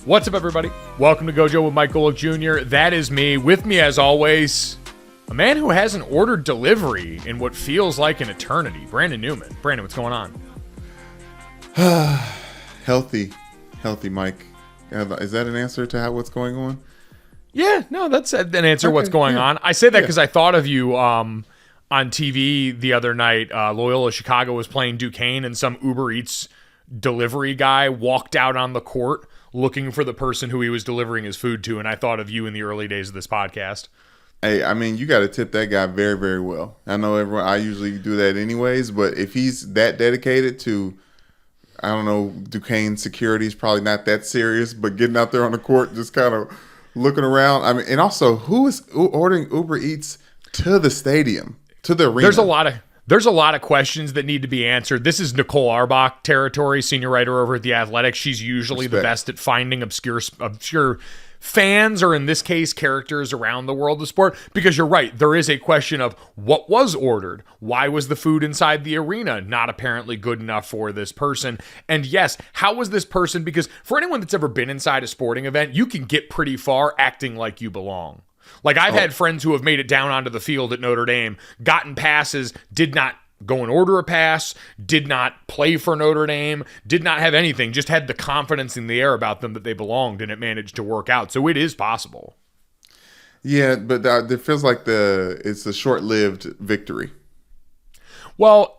What's up, everybody? Welcome to Gojo with Mike Golick Jr. That is me. With me, as always, a man who hasn't ordered delivery in what feels like an eternity, Brandon Newman. Brandon, what's going on? Healthy, Mike. Is that an answer to what's going on? Yeah, no, that's an answer. Okay, what's going on? I say that because I thought of you on TV the other night. Loyola Chicago was playing Duquesne, and some Uber Eats delivery guy walked out on the court looking for the person who he was delivering his food to, and I thought of you in the early days of this podcast. Hey, I mean, you got to tip that guy very, very well. I know I usually do that anyways, but if he's that dedicated to, I don't know, Duquesne security is probably not that serious, but getting out there on the court, just kind of looking around. I mean, and also, who is ordering Uber Eats to the stadium, to the arena? There's a lot of questions that need to be answered. This is Nicole Arbach territory, senior writer over at The Athletic. She's usually the best at finding obscure fans, or in this case, characters around the world of sport. Because you're right, there is a question of what was ordered. Why was the food inside the arena not apparently good enough for this person? And yes, how was this person? Because for anyone that's ever been inside a sporting event, you can get pretty far acting like you belong. Like, I've had friends who have made it down onto the field at Notre Dame, gotten passes, did not go and order a pass, did not play for Notre Dame, did not have anything, just had the confidence in the air about them that they belonged, and it managed to work out. So it is possible. Yeah, but it feels like it's a short-lived victory. Well,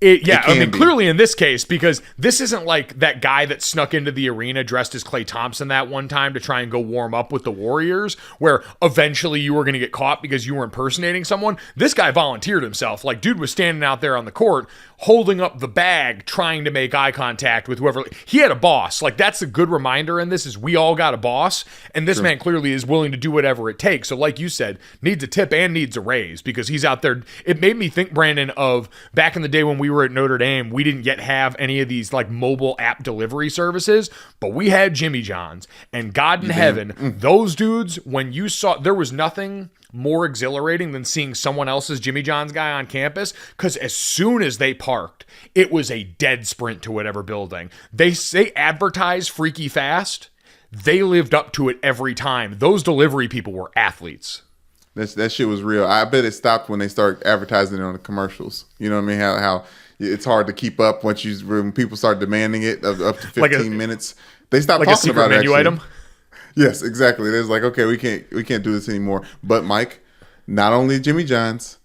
clearly in this case, because this isn't like that guy that snuck into the arena dressed as Klay Thompson that one time to try and go warm up with the Warriors, where eventually you were going to get caught because you were impersonating someone. This guy volunteered himself. Like, dude was standing out there on the court holding up the bag, trying to make eye contact with whoever. He had a boss. Like, that's a good reminder in this, is we all got a boss, and this man clearly is willing to do whatever it takes. So like you said, needs a tip and needs a raise, because he's out there. It made me think, Brandon, of back in the day when we were at Notre Dame, we didn't yet have any of these like mobile app delivery services, but we had Jimmy John's, and God in heaven, those dudes, when you saw, there was nothing more exhilarating than seeing someone else's Jimmy John's guy on campus, because as soon as they parked, it was a dead sprint to whatever building. They advertise freaky fast. They lived up to it every time. Those delivery people were athletes. That shit was real. I bet it stopped when they start advertising it on the commercials. You know what I mean? How it's hard to keep up when people start demanding it up to 15 minutes. They stop like talking about it. Like a secret menu item? Yes, exactly. It's like, okay, we can't do this anymore. But Mike, not only Jimmy John's,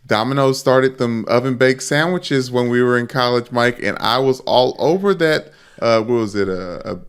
Domino's started them oven baked sandwiches when we were in college, Mike, and I was all over that. What was it? A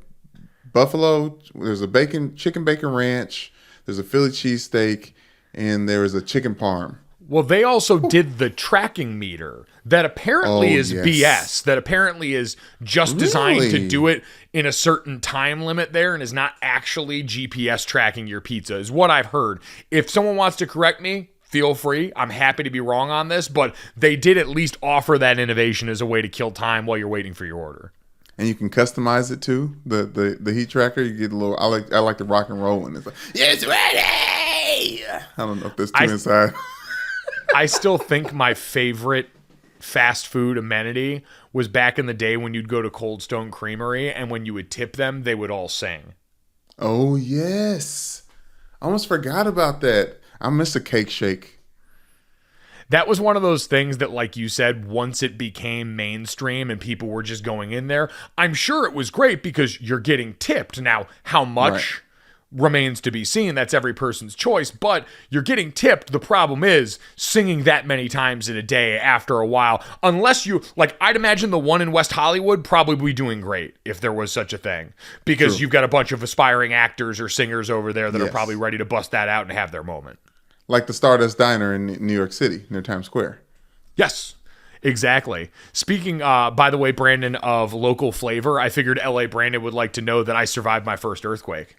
buffalo. There's a chicken bacon ranch. There's a Philly cheesesteak, and there was a chicken parm. Well, they also did the tracking meter that apparently is BS, that apparently is just designed to do it in a certain time limit there and is not actually GPS tracking your pizza, is what I've heard. If someone wants to correct me, feel free. I'm happy to be wrong on this, but they did at least offer that innovation as a way to kill time while you're waiting for your order. And you can customize it too. The heat tracker, you get a little. I like the rock and roll one. It's like, it's ready. I don't know if there's two inside. I still think my favorite fast food amenity was back in the day when you'd go to Cold Stone Creamery, and when you would tip them, they would all sing. Oh, yes. I almost forgot about that. I miss a cake shake. That was one of those things that, like you said, once it became mainstream and people were just going in there, I'm sure it was great because you're getting tipped. Now, how much remains to be seen. That's every person's choice, but you're getting tipped. The problem is singing that many times in a day after a while, unless you, like, I'd imagine the one in West Hollywood probably be doing great if there was such a thing, because you've got a bunch of aspiring actors or singers over there that are probably ready to bust that out and have their moment. Like the Stardust Diner in New York City, near Times Square. Yes. Exactly. Speaking, by the way, Brandon, of local flavor, I figured LA Brandon would like to know that I survived my first earthquake.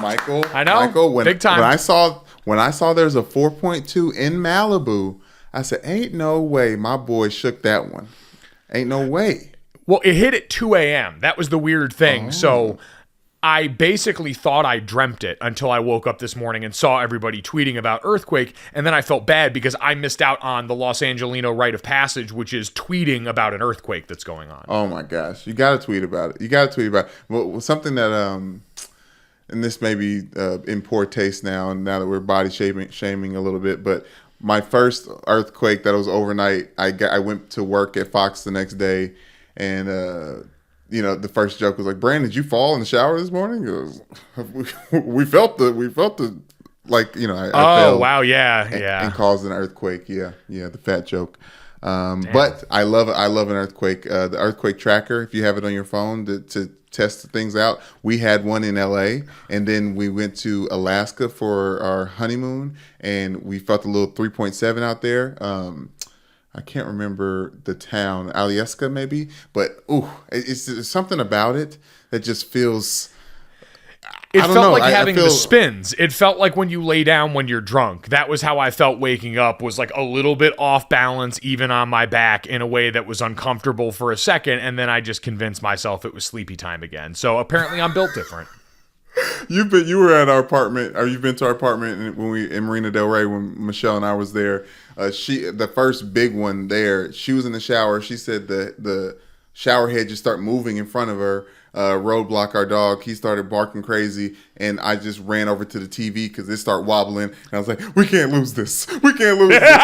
Michael, I know, Michael, big time. When I saw there's a 4.2 in Malibu, I said, "Ain't no way, my boy shook that one. Ain't no way." Well, it hit at 2 a.m. That was the weird thing. So I basically thought I dreamt it until I woke up this morning and saw everybody tweeting about earthquake, and then I felt bad because I missed out on the Los Angelino rite of passage, which is tweeting about an earthquake that's going on. Oh my gosh, you got to tweet about it. Well, something that and this may be in poor taste now that we're body shaming a little bit, but my first earthquake that was overnight, I went to work at Fox the next day, and the first joke was like, "Brandon, did you fall in the shower this morning?" We felt the like, I fell. Wow, yeah, and caused an earthquake. Yeah, the fat joke. But I love an earthquake. The earthquake tracker, if you have it on your phone to test things out. We had one in LA, and then we went to Alaska for our honeymoon, and we felt a little 3.7 out there. I can't remember the town, Alyeska maybe, but it's something about it that just feels. It felt like having the spins. It felt like when you lay down when you're drunk. That was how I felt waking up, was like a little bit off balance, even on my back, in a way that was uncomfortable for a second, and then I just convinced myself it was sleepy time again. So apparently I'm built different. You were at our apartment, or you've been to our apartment when we in Marina Del Rey when Michelle and I was there. The first big one there, she was in the shower. She said the shower head just started moving in front of her. Roadblock, our dog, he started barking crazy, and I just ran over to the TV because it started wobbling, and I was like, "We can't lose this. We can't lose this."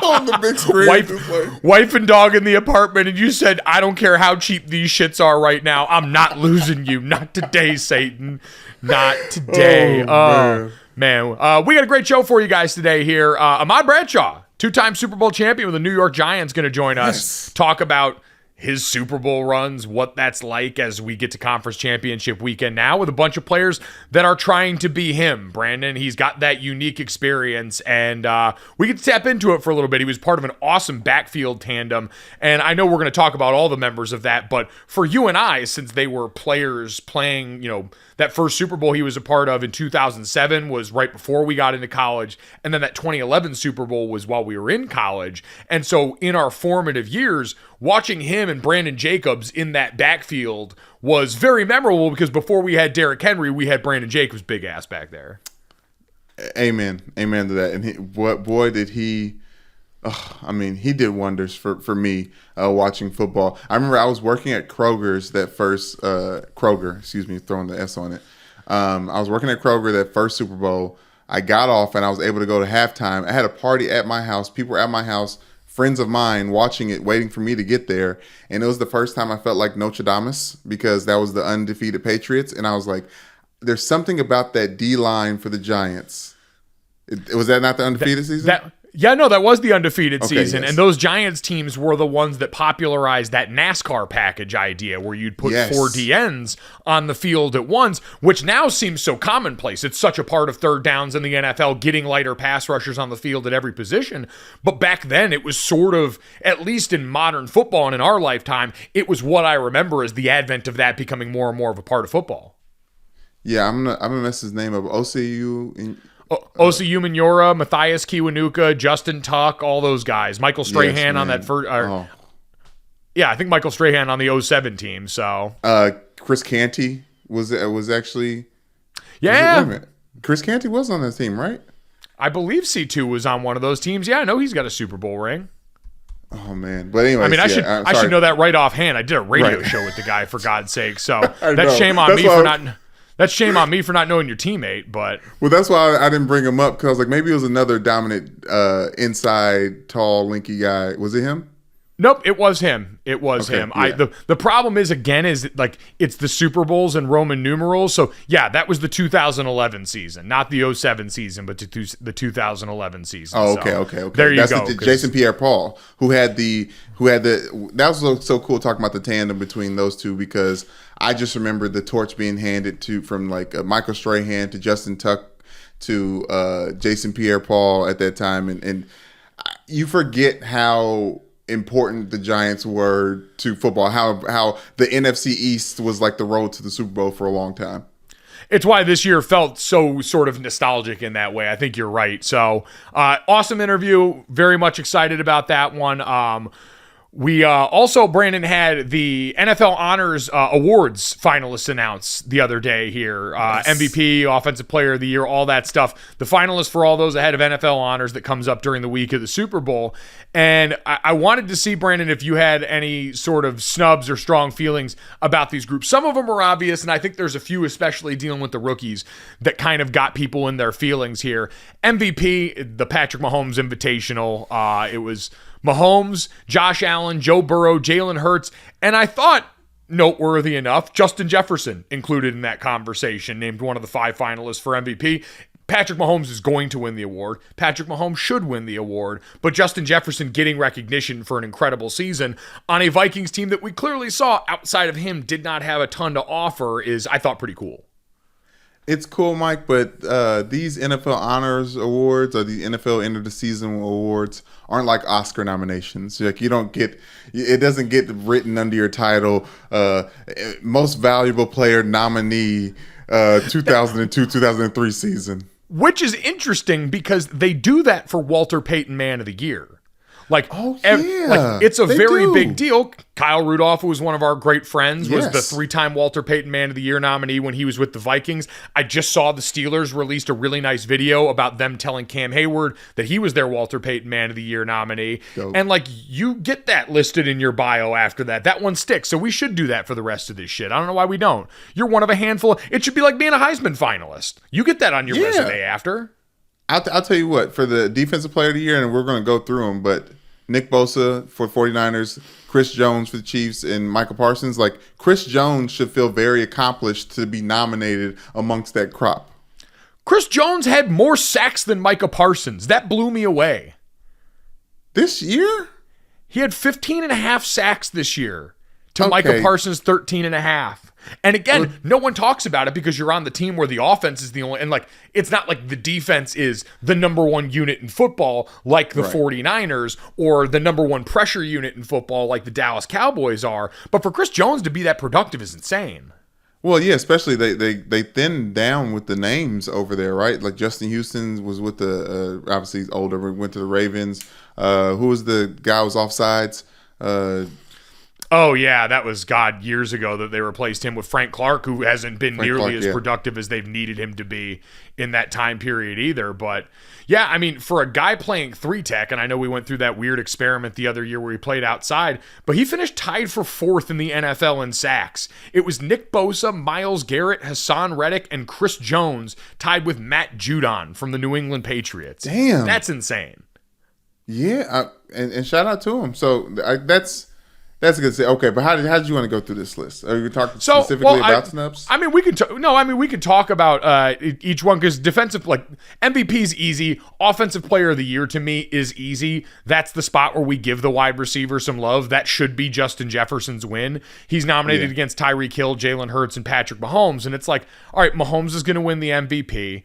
On the big screen, wife and dog in the apartment, and you said, "I don't care how cheap these shits are right now. I'm not losing you. Not today, Satan. Not today." Oh, man. We got a great show for you guys today here. Ahmad Bradshaw, two-time Super Bowl champion with the New York Giants, going to join us. Talk about his Super Bowl runs, what that's like as we get to conference championship weekend now with a bunch of players that are trying to be him. Brandon, he's got that unique experience, and we get to tap into it for a little bit. He was part of an awesome backfield tandem, and I know we're going to talk about all the members of that, but for you and I, since they were players playing, that first Super Bowl he was a part of in 2007 was right before we got into college, and then that 2011 Super Bowl was while we were in college. And so in our formative years, watching him and Brandon Jacobs in that backfield was very memorable because before we had Derrick Henry, we had Brandon Jacobs' big ass back there. Amen to that. And did he... he did wonders for me watching football. I remember I was working at Kroger's that first throwing the S on it. I was working at Kroger that first Super Bowl. I got off and I was able to go to halftime. I had a party at my house. People were at my house, friends of mine watching it, waiting for me to get there. And it was the first time I felt like Nostradamus because that was the undefeated Patriots. And I was like, there's something about that D-line for the Giants. Was that not the undefeated season? That was the undefeated season, yes. And those Giants teams were the ones that popularized that NASCAR package idea where you'd put 4 DNs on the field at once, which now seems so commonplace. It's such a part of third downs in the NFL, getting lighter pass rushers on the field at every position. But back then, it was sort of, at least in modern football and in our lifetime, it was what I remember as the advent of that becoming more and more of a part of football. Yeah, I'm gonna mess his name up. OCU. Osi Umenyiora, Matthias Kiwanuka, Justin Tuck, all those guys. Michael Strahan on that first. Yeah, I think Michael Strahan on the 07 team. So Chris Canty was actually. Yeah, Chris Canty was on that team, right? I believe C2 was on one of those teams. Yeah, I know he's got a Super Bowl ring. Oh man, but anyway, I should know that right offhand. I did a radio show with the guy, for God's sake. So that's shame on me for not. That's shame on me for not knowing your teammate, but... Well, that's why I didn't bring him up, because I was like, maybe it was another dominant inside, tall, linky guy. Was it him? Nope, it was him. It was him. Yeah. The problem is, again, it's the Super Bowls and Roman numerals. So, yeah, that was the 2011 season. Not the 07 season, but the 2011 season. Oh, okay. There you go. Jason Pierre-Paul, who had the... That was so cool talking about the tandem between those two, because I just remember the torch being handed from Michael Strahan to Justin Tuck to Jason Pierre-Paul at that time. And you forget how important the Giants were to football, how the NFC East was like the road to the Super Bowl for a long time. It's why this year felt so sort of nostalgic in that way. I think you're right. So awesome interview. Very much excited about that one. We also, Brandon, had the NFL Honors Awards finalists announced the other day here. MVP, Offensive Player of the Year, all that stuff. The finalists for all those ahead of NFL Honors that comes up during the week of the Super Bowl. And I wanted to see, Brandon, if you had any sort of snubs or strong feelings about these groups. Some of them are obvious, and I think there's a few, especially dealing with the rookies, that kind of got people in their feelings here. MVP, the Patrick Mahomes Invitational. It was Mahomes, Josh Allen, Joe Burrow, Jalen Hurts, and I thought, noteworthy enough, Justin Jefferson included in that conversation, named one of the 5 finalists for MVP. Patrick Mahomes is going to win the award. Patrick Mahomes should win the award, but Justin Jefferson getting recognition for an incredible season on a Vikings team that we clearly saw outside of him did not have a ton to offer is, I thought, pretty cool. It's cool, Mike, but these NFL Honors Awards or the NFL End of the Season Awards aren't like Oscar nominations. Like you don't get, it doesn't get written under your title, Most Valuable Player nominee, 2002-2003 season. Which is interesting because they do that for Walter Payton Man of the Year. Like, it's a very big deal. Kyle Rudolph, who was one of our great friends, was the 3-time Walter Payton Man of the Year nominee when he was with the Vikings. I just saw the Steelers released a really nice video about them telling Cam Hayward that he was their Walter Payton Man of the Year nominee. Dope. And, like, you get that listed in your bio after that. That one sticks. So we should do that for the rest of this shit. I don't know why we don't. You're one of a handful. It should be like being a Heisman finalist. You get that on your resume after. I'll tell you what, for the Defensive Player of the Year, and we're going to go through them, but Nick Bosa for 49ers, Chris Jones for the Chiefs, and Michael Parsons. Like, Chris Jones should feel very accomplished to be nominated amongst that crop. Chris Jones had more sacks than Micah Parsons. That blew me away. This year? He had 15 and a half sacks this year to Micah Parsons' 13 and a half. And again, no one talks about it because you're on the team where the offense is the only, and like, it's not like the defense is the number one unit in football like the 49ers or the number one pressure unit in football like the Dallas Cowboys are. But for Chris Jones to be that productive is insane. Well, yeah, especially they thinned down with the names over there, right? Like Justin Houston was with the, obviously he's older, went to the Ravens. Who was the guy who was offsides? Oh, yeah, that was, years ago that they replaced him with Frank Clark, who hasn't been nearly as productive as they've needed him to be in that time period either. But, yeah, I mean, for a guy playing 3-tech, and I know we went through that weird experiment the other year where he played outside, but he finished tied for 4th in the NFL in sacks. It was Nick Bosa, Myles Garrett, Hassan Reddick, and Chris Jones tied with Matt Judon from the New England Patriots. Damn. That's insane. Yeah, and shout out to him. So that's a good say. Okay, but how did you want to go through this list? Are you talking specifically about snubs? I mean, we can talk about each one because defensive, like MVP's easy. Offensive Player of the Year to me is easy. That's the spot where we give the wide receiver some love. That should be Justin Jefferson's win. He's nominated against Tyreek Hill, Jalen Hurts, and Patrick Mahomes, and it's like, all right, Mahomes is going to win the MVP.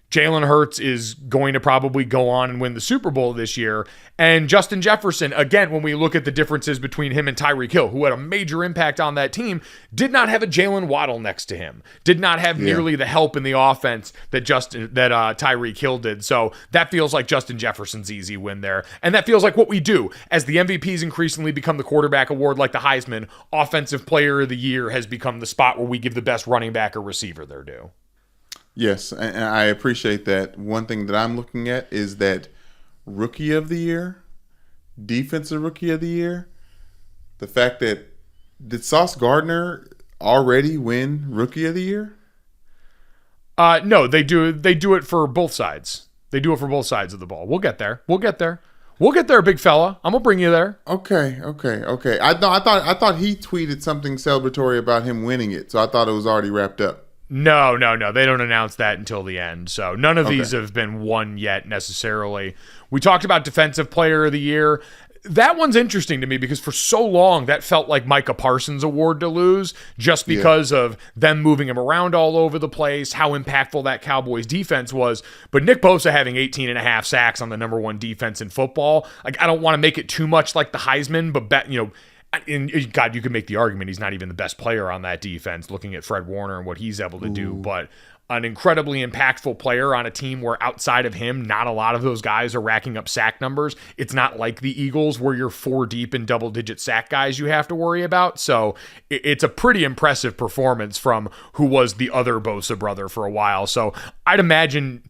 Jalen Hurts is going to probably go on and win the Super Bowl this year. And Justin Jefferson, again, when we look at the differences between him and Tyreek Hill, who had a major impact on that team, did not have a Jalen Waddle next to him. Did not have nearly the help in the offense that Tyreek Hill did. So that feels like Justin Jefferson's easy win there. And that feels like what we do. As the MVPs increasingly become the quarterback award like the Heisman, Offensive Player of the Year has become the spot where we give the best running back or receiver their due. Yes, and I appreciate that. One thing that I'm looking at is that Rookie of the Year, Defensive Rookie of the Year, the fact that did Sauce Gardner already win Rookie of the Year? No, they do it for both sides. They do it for both sides of the ball. We'll get there. We'll get there, big fella. I'm gonna bring you there. Okay. I thought he tweeted something celebratory about him winning it, so I thought it was already wrapped up. No. They don't announce that until the end. So none of these have been won yet necessarily. We talked about Defensive Player of the Year. That one's interesting to me because for so long that felt like Micah Parsons' award to lose just because of them moving him around all over the place, how impactful that Cowboys defense was. But Nick Bosa having 18 and a half sacks on the number one defense in football, like I don't want to make it too much like the Heisman, but God, you could make the argument he's not even the best player on that defense, looking at Fred Warner and what he's able to do. But an incredibly impactful player on a team where outside of him, not a lot of those guys are racking up sack numbers. It's not like the Eagles where you're 4 deep in double-digit sack guys you have to worry about. So it's a pretty impressive performance from who was the other Bosa brother for a while. So I'd imagine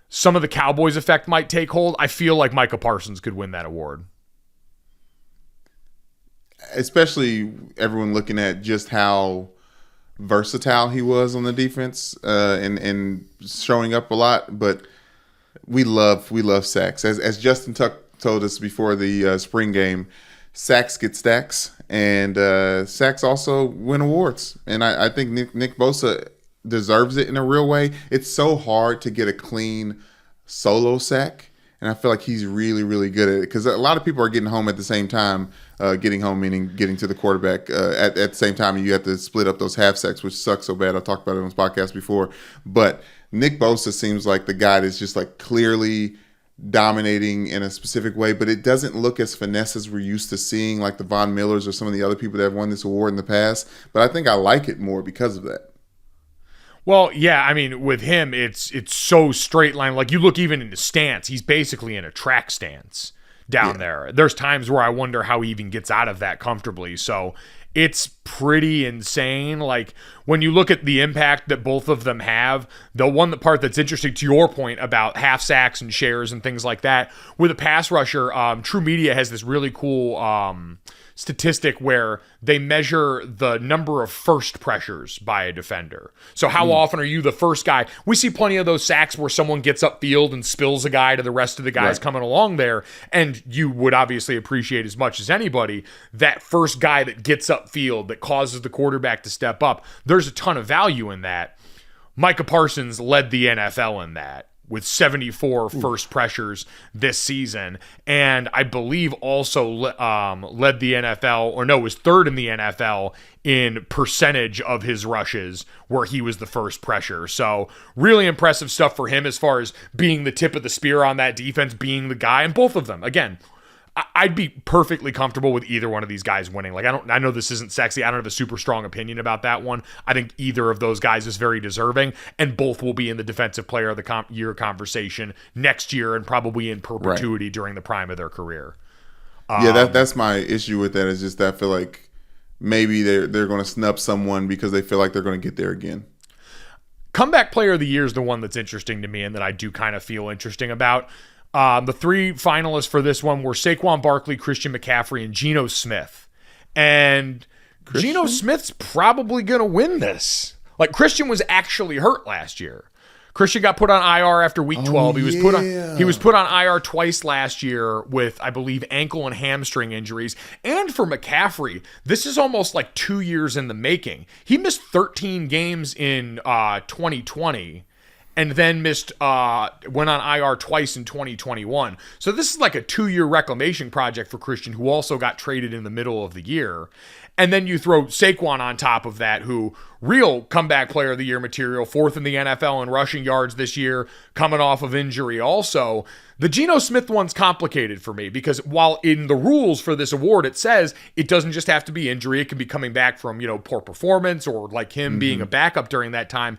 some of the Cowboys effect might take hold. I feel like Micah Parsons could win that award. Especially everyone looking at just how versatile he was on the defense and showing up a lot. But we love sacks. As Justin Tuck told us before the spring game, sacks get stacks, and sacks also win awards. And I think Nick Bosa deserves it in a real way. It's so hard to get a clean solo sack, and I feel like he's really, really good at it because a lot of people are getting home at the same time. Getting home meaning getting to the quarterback at the same time, and you have to split up those half sacks, which sucks so bad. I talked about it on this podcast before, but Nick Bosa seems like the guy that's just like clearly dominating in a specific way, but it doesn't look as finesse as we're used to seeing, like the Von Millers or some of the other people that have won this award in the past. But I think I like it more because of that. Well, yeah, I mean, with him, it's so straight line. Like you look even in his stance, he's basically in a track stance down there. There's times where I wonder how he even gets out of that comfortably. So it's pretty insane. Like when you look at the impact that both of them have, the part that's interesting to your point about half sacks and shares and things like that, with a pass rusher, True Media has this really cool statistic where they measure the number of first pressures by a defender. So how often are you the first guy? We see plenty of those sacks where someone gets upfield and spills a guy to the rest of the guys coming along there. And you would obviously appreciate as much as anybody that first guy that gets upfield that causes the quarterback to step up. There's a ton of value in that. Micah Parsons led the NFL in that, with 74 first pressures this season. And I believe also led the NFL, was third in the NFL in percentage of his rushes where he was the first pressure. So really impressive stuff for him as far as being the tip of the spear on that defense, being the guy. And both of them, again, I'd be perfectly comfortable with either one of these guys winning. Like I know this isn't sexy. I don't have a super strong opinion about that one. I think either of those guys is very deserving, and both will be in the Defensive Player of the Year conversation next year and probably in perpetuity during the prime of their career. That's my issue with that. Is just that I feel like maybe they're going to snub someone because they feel like they're going to get there again. Comeback Player of the Year is the one that's interesting to me and that I do kind of feel interesting about. The 3 finalists for this one were Saquon Barkley, Christian McCaffrey, and Geno Smith. And Geno Smith's probably going to win this. Like, Christian was actually hurt last year. Christian got put on IR after week 12. He was put on IR twice last year with, I believe, ankle and hamstring injuries. And for McCaffrey, this is almost like 2 years in the making. He missed 13 games in 2020. And then went on IR twice in 2021. So this is like a 2-year reclamation project for Christian, who also got traded in the middle of the year. And then you throw Saquon on top of that, who real comeback player of the year material, 4th in the NFL in rushing yards this year, coming off of injury also. The Geno Smith one's complicated for me because while in the rules for this award, it says it doesn't just have to be injury. It can be coming back from, poor performance or like him being a backup during that time.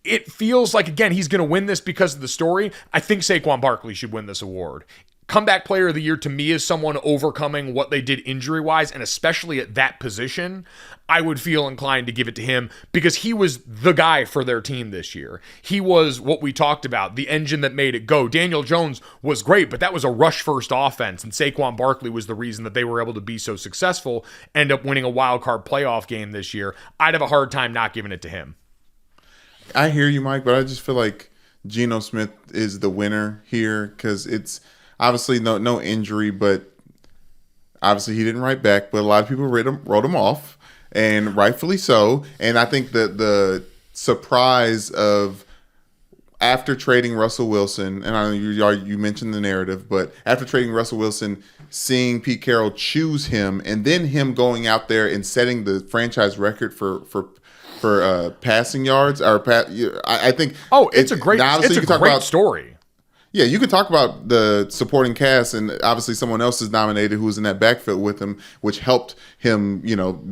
It feels like, again, he's going to win this because of the story. I think Saquon Barkley should win this award. Comeback Player of the Year to me is someone overcoming what they did injury-wise, and especially at that position, I would feel inclined to give it to him because he was the guy for their team this year. He was what we talked about, the engine that made it go. Daniel Jones was great, but that was a rush-first offense, and Saquon Barkley was the reason that they were able to be so successful, end up winning a wild card playoff game this year. I'd have a hard time not giving it to him. I hear you, Mike, but I just feel like Geno Smith is the winner here because it's obviously no injury, but obviously he didn't write back. But a lot of people wrote him off, and rightfully so. And I think that the surprise of after trading Russell Wilson, and I know you mentioned the narrative, but after trading Russell Wilson, seeing Pete Carroll choose him, and then him going out there and setting the franchise record for passing yards, I think. Oh, it's a great story. Yeah, you could talk about the supporting cast, and obviously someone else is nominated who was in that backfield with him, which helped him,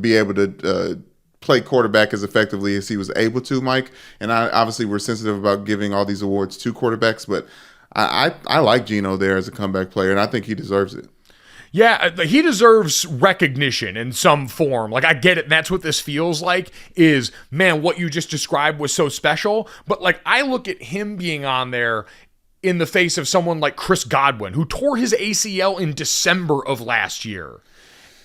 be able to play quarterback as effectively as he was able to, Mike. And obviously we're sensitive about giving all these awards to quarterbacks, but I like Geno there as a comeback player, and I think he deserves it. Yeah, he deserves recognition in some form. Like, I get it. And that's what this feels like is, man, what you just described was so special. But, like, I look at him being on there in the face of someone like Chris Godwin, who tore his ACL in December of last year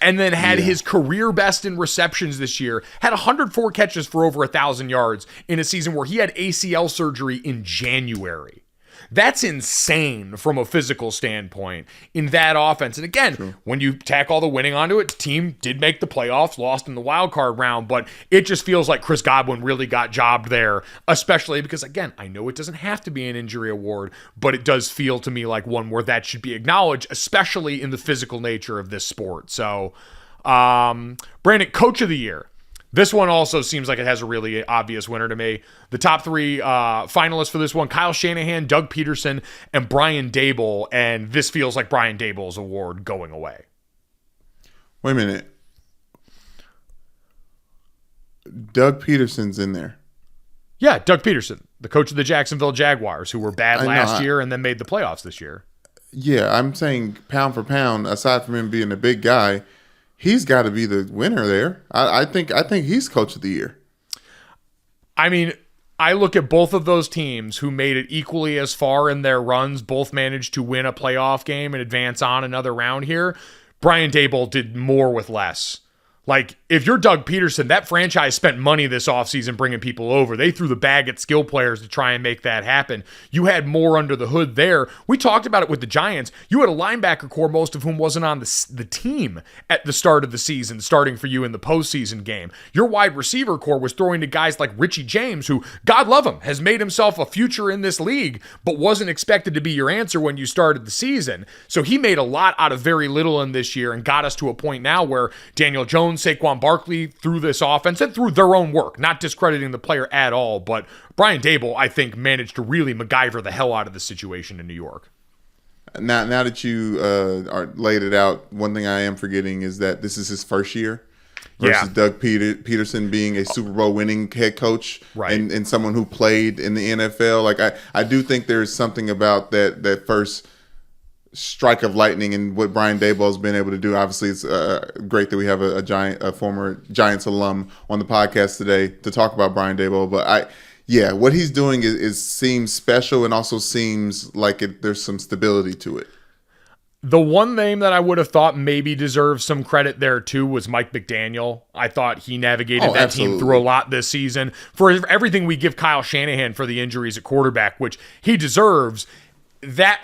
and then had his career best in receptions this year, had 104 catches for over 1,000 yards in a season where he had ACL surgery in January. That's insane from a physical standpoint in that offense. And again, when you tack all the winning onto it, the team did make the playoffs, lost in the wild card round, but it just feels like Chris Godwin really got jobbed there, especially because, again, I know it doesn't have to be an injury award, but it does feel to me like one where that should be acknowledged, especially in the physical nature of this sport. So, Brandon, Coach of the Year. This one also seems like it has a really obvious winner to me. The top three finalists for this one, Kyle Shanahan, Doug Peterson, and Brian Daboll. And this feels like Brian Daboll's award going away. Wait a minute. Doug Peterson's in there. Yeah, Doug Peterson, the coach of the Jacksonville Jaguars, who were bad last year and then made the playoffs this year. Yeah, I'm saying pound for pound, aside from him being a big guy, he's got to be the winner there. I think he's Coach of the Year. I mean, I look at both of those teams who made it equally as far in their runs, both managed to win a playoff game and advance on another round here. Brian Daboll did more with less. Like, if you're Doug Peterson, that franchise spent money this offseason bringing people over. They threw the bag at skill players to try and make that happen. You had more under the hood there. We talked about it with the Giants. You had a linebacker core, most of whom wasn't on the team at the start of the season, starting for you in the postseason game. Your wide receiver core was throwing to guys like Richie James, who, God love him, has made himself a future in this league, but wasn't expected to be your answer when you started the season. So he made a lot out of very little in this year and got us to a point now where Daniel Jones, Saquon Barkley through this offense and through their own work, not discrediting the player at all, but Brian Daboll, I think, managed to really MacGyver the hell out of the situation in New York. Now that you laid it out, one thing I am forgetting is that this is his first year versus Doug Peterson being a Super Bowl winning head coach, right, and someone who played in the NFL. Like I do think there's something about that first strike of lightning and what Brian Daboll has been able to do. Obviously, it's great that we have a former Giants alum on the podcast today to talk about Brian Daboll. But what he's doing is seems special and also seems like there's some stability to it. The one name that I would have thought maybe deserves some credit there too was Mike McDaniel. I thought he navigated that team through a lot this season. For everything we give Kyle Shanahan for the injuries at quarterback, which he deserves, that,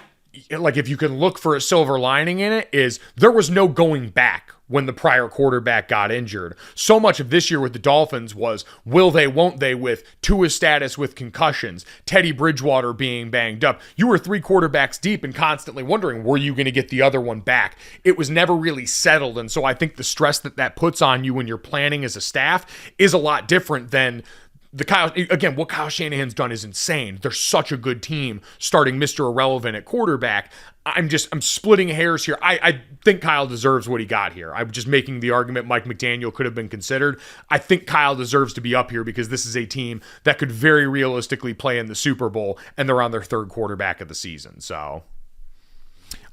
like, if you can look for a silver lining in it, is there was no going back when the prior quarterback got injured. So much of this year with the Dolphins was will they, won't they, with Tua's status with concussions, Teddy Bridgewater being banged up. You were 3 quarterbacks deep and constantly wondering, were you going to get the other one back? It was never really settled. And so I think the stress that puts on you when you're planning as a staff is a lot different than what Kyle Shanahan's done is insane. They're such a good team starting Mr. Irrelevant at quarterback. I'm splitting hairs here. I think Kyle deserves what he got here. I'm just making the argument Mike McDaniel could have been considered. I think Kyle deserves to be up here because this is a team that could very realistically play in the Super Bowl, and they're on their 3rd quarterback of the season. So,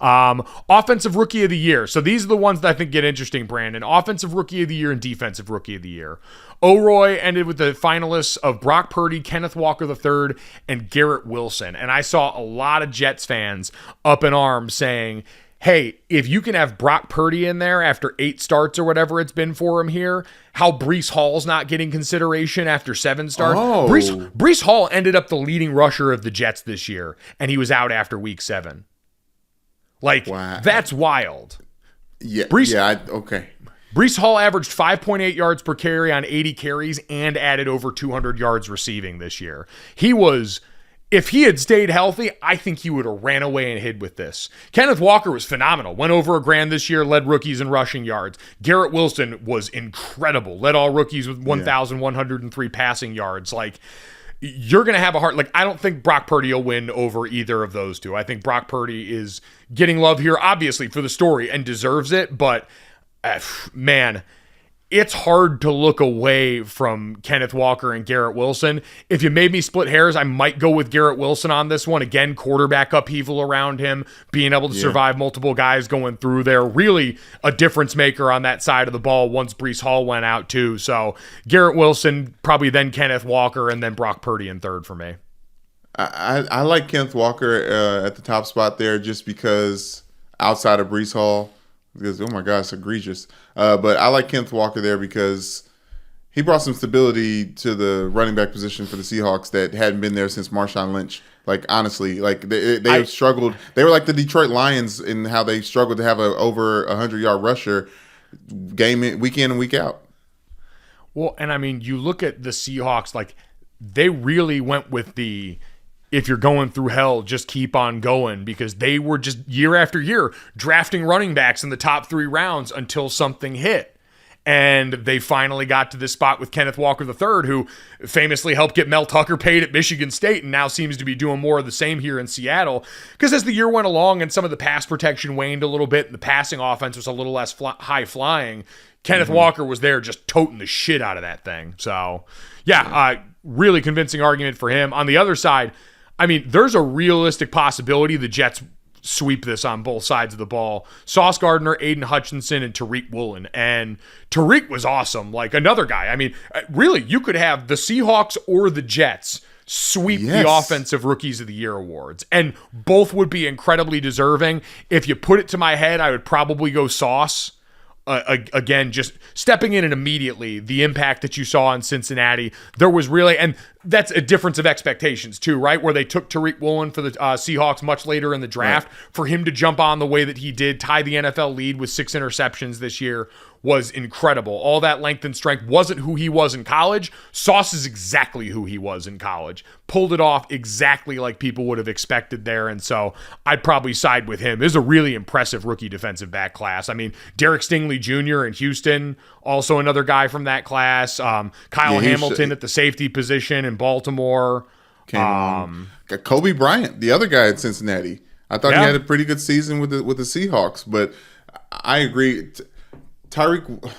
Offensive Rookie of the Year. So these are the ones that I think get interesting, Brandon. Offensive Rookie of the Year and Defensive Rookie of the Year. O'Roy ended with the finalists of Brock Purdy, Kenneth Walker III, and Garrett Wilson. And I saw a lot of Jets fans up in arms saying, hey, if you can have Brock Purdy in there after 8 starts or whatever it's been for him here, how Breece Hall's not getting consideration after 7 starts. Oh. Breece Hall ended up the leading rusher of the Jets this year, and he was out after week 7. Like, wow. That's wild. Yeah, okay. Breece Hall averaged 5.8 yards per carry on 80 carries and added over 200 yards receiving this year. If he had stayed healthy, I think he would have ran away and hid with this. Kenneth Walker was phenomenal. Went over $1,000 this year, led rookies in rushing yards. Garrett Wilson was incredible. Led all rookies with 1,103 passing yards. Like, you're going to have a hard... Like, I don't think Brock Purdy will win over either of those two. I think Brock Purdy is getting love here, obviously, for the story and deserves it. But, man, it's hard to look away from Kenneth Walker and Garrett Wilson. If you made me split hairs, I might go with Garrett Wilson on this one. Again, quarterback upheaval around him, being able to survive multiple guys going through there. Really a difference maker on that side of the ball once Breece Hall went out too. So Garrett Wilson, probably then Kenneth Walker, and then Brock Purdy in third for me. I like Kenneth Walker at the top spot there just because outside of Breece Hall, because, oh my gosh, it's egregious. But I like Kenneth Walker there because he brought some stability to the running back position for the Seahawks that hadn't been there since Marshawn Lynch. Like, honestly, like they have struggled. They were like the Detroit Lions in how they struggled to have a over 100-yard rusher week in and week out. Well, and I mean, you look at the Seahawks, like they really went with the, if you're going through hell, just keep on going, because they were just year after year drafting running backs in the top 3 rounds until something hit. And they finally got to this spot with Kenneth Walker III, who famously helped get Mel Tucker paid at Michigan State and now seems to be doing more of the same here in Seattle. Because as the year went along and some of the pass protection waned a little bit and the passing offense was a little less high flying, Kenneth Walker was there just toting the shit out of that thing. So, really convincing argument for him. On the other side, I mean, there's a realistic possibility the Jets sweep this on both sides of the ball. Sauce Gardner, Aiden Hutchinson, and Tariq Woolen. And Tariq was awesome. Like another guy. I mean, really, you could have the Seahawks or the Jets sweep the Offensive Rookies of the Year awards. And both would be incredibly deserving. If you put it to my head, I would probably go Sauce. Again, just stepping in and immediately, the impact that you saw in Cincinnati, there was really, and that's a difference of expectations too, right? Where they took Tariq Woolen for the Seahawks much later in the draft. Right. For him to jump on the way that he did, tie the NFL lead with 6 interceptions this year, was incredible. All that length and strength wasn't who he was in college. Sauce is exactly who he was in college. Pulled it off exactly like people would have expected there, and so I'd probably side with him. This is a really impressive rookie defensive back class. I mean, Derek Stingley Jr. in Houston, also another guy from that class. Kyle Hamilton at the safety position in Baltimore. Kobe Bryant, the other guy at Cincinnati. I thought he had a pretty good season with the Seahawks, but I agree. Tyreek,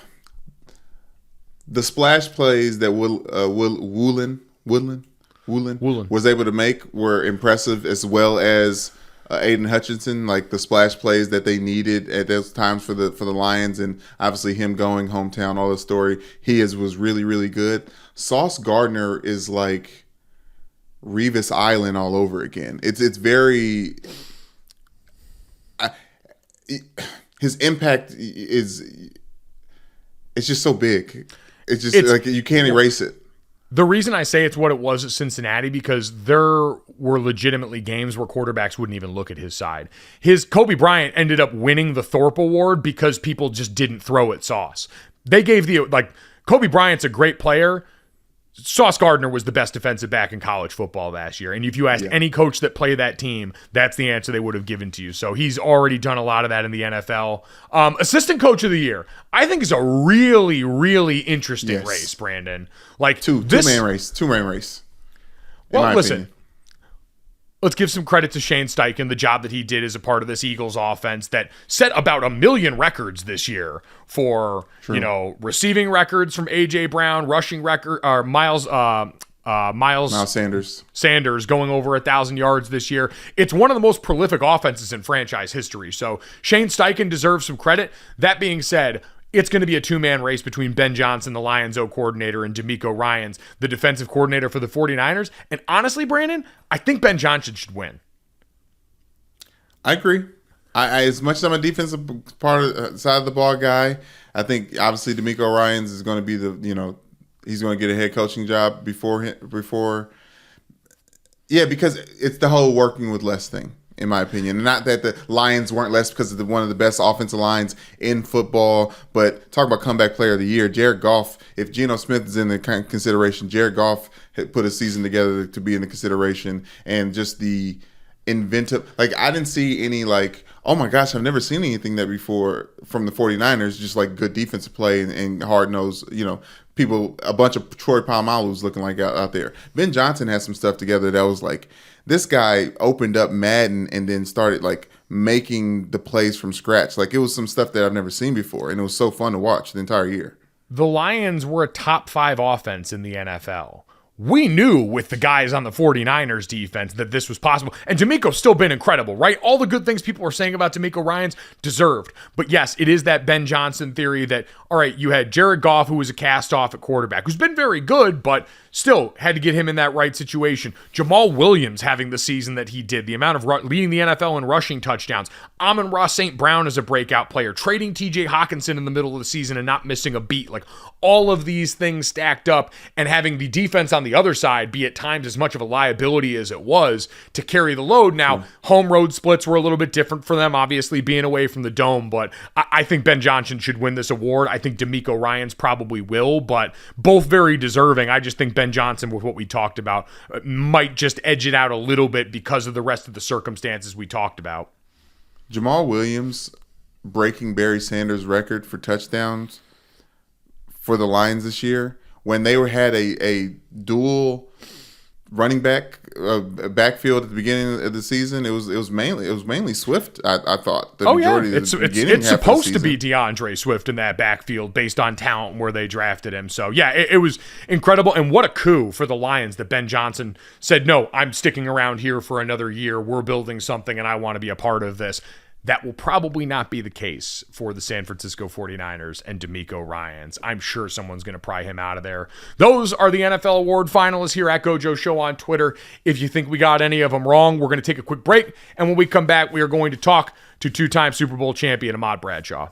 the splash plays that Woolen was able to make were impressive, as well as Aiden Hutchinson, like the splash plays that they needed at those times for the Lions, and obviously him going hometown, all the story. Was really, really good. Sauce Gardner is like Revis Island all over again. It's very his impact is. It's just so big. It's just like you can't erase it. The reason I say it's what it was at Cincinnati, because there were legitimately games where quarterbacks wouldn't even look at his side. Kobe Bryant ended up winning the Thorpe Award because people just didn't throw at Sauce. They gave Kobe Bryant's a great player. Sauce Gardner was the best defensive back in college football last year. And if you asked any coach that played that team, that's the answer they would have given to you. So he's already done a lot of that in the NFL. Assistant coach of the year, I think, is a really, really interesting race, Brandon. Like two-man race. Well, listen, let's give some credit to Shane Steichen, the job that he did as a part of this Eagles offense that set about 1 million records this year for, receiving records from A.J. Brown, rushing record, or Miles Sanders going over 1,000 yards this year. It's one of the most prolific offenses in franchise history. So Shane Steichen deserves some credit. That being said, it's going to be a 2-man race between Ben Johnson, the Lions O coordinator, and D'Amico Ryans, the defensive coordinator for the 49ers. And honestly, Brandon, I think Ben Johnson should win. I agree. I as much as I'm a defensive side of the ball guy, I think obviously D'Amico Ryans is going to be he's going to get a head coaching job before because it's the whole working with less thing. In my opinion, and not that the Lions weren't less because of one of the best offensive lines in football, but talk about comeback player of the year, Jared Goff. If Geno Smith is in the consideration, Jared Goff had put a season together to be in the consideration, and just the inventive. Like, I didn't see any oh my gosh, I've never seen anything that before from the 49ers. Just like good defensive play and hard nosed, people, a bunch of Troy Polamalu's looking like out there. Ben Johnson had some stuff together that was like. This guy opened up Madden and then started making the plays from scratch. Like, it was some stuff that I've never seen before, and it was so fun to watch the entire year. the Lions were a top 5 offense in the NFL. We knew with the guys on the 49ers defense that this was possible. And DeMeco's still been incredible, right? All the good things people were saying about DeMeco Ryans deserved. But yes, it is that Ben Johnson theory that, all right, you had Jared Goff, who was a cast-off at quarterback, who's been very good, but still had to get him in that right situation. Jamal Williams having the season that he did, the amount of leading the NFL in rushing touchdowns. Amon-Ra St. Brown as a breakout player, trading TJ Hawkinson in the middle of the season and not missing a beat. Like, all of these things stacked up, and having the defense on the other side be at times as much of a liability as it was to carry the load. Now, home road splits were a little bit different for them, obviously being away from the dome, but I think Ben Johnson should win this award. I think DeMeco Ryans probably will, but both very deserving. I just think Ben Johnson, with what we talked about, might just edge it out a little bit because of the rest of the circumstances we talked about. Jamal Williams breaking Barry Sanders' record for touchdowns for the Lions this year, when they had a dual running back backfield at the beginning of the season, it was mainly Swift. I thought it's supposed to be DeAndre Swift in that backfield based on talent where they drafted him. So yeah, it was incredible, and what a coup for the Lions that Ben Johnson said, "No, I'm sticking around here for another year. We're building something, and I want to be a part of this." That will probably not be the case for the San Francisco 49ers and DeMeco Ryans. I'm sure someone's going to pry him out of there. Those are the NFL award finalists here at Gojo Show on Twitter. If you think we got any of them wrong, we're going to take a quick break. And when we come back, we are going to talk to two-time Super Bowl champion Ahmad Bradshaw.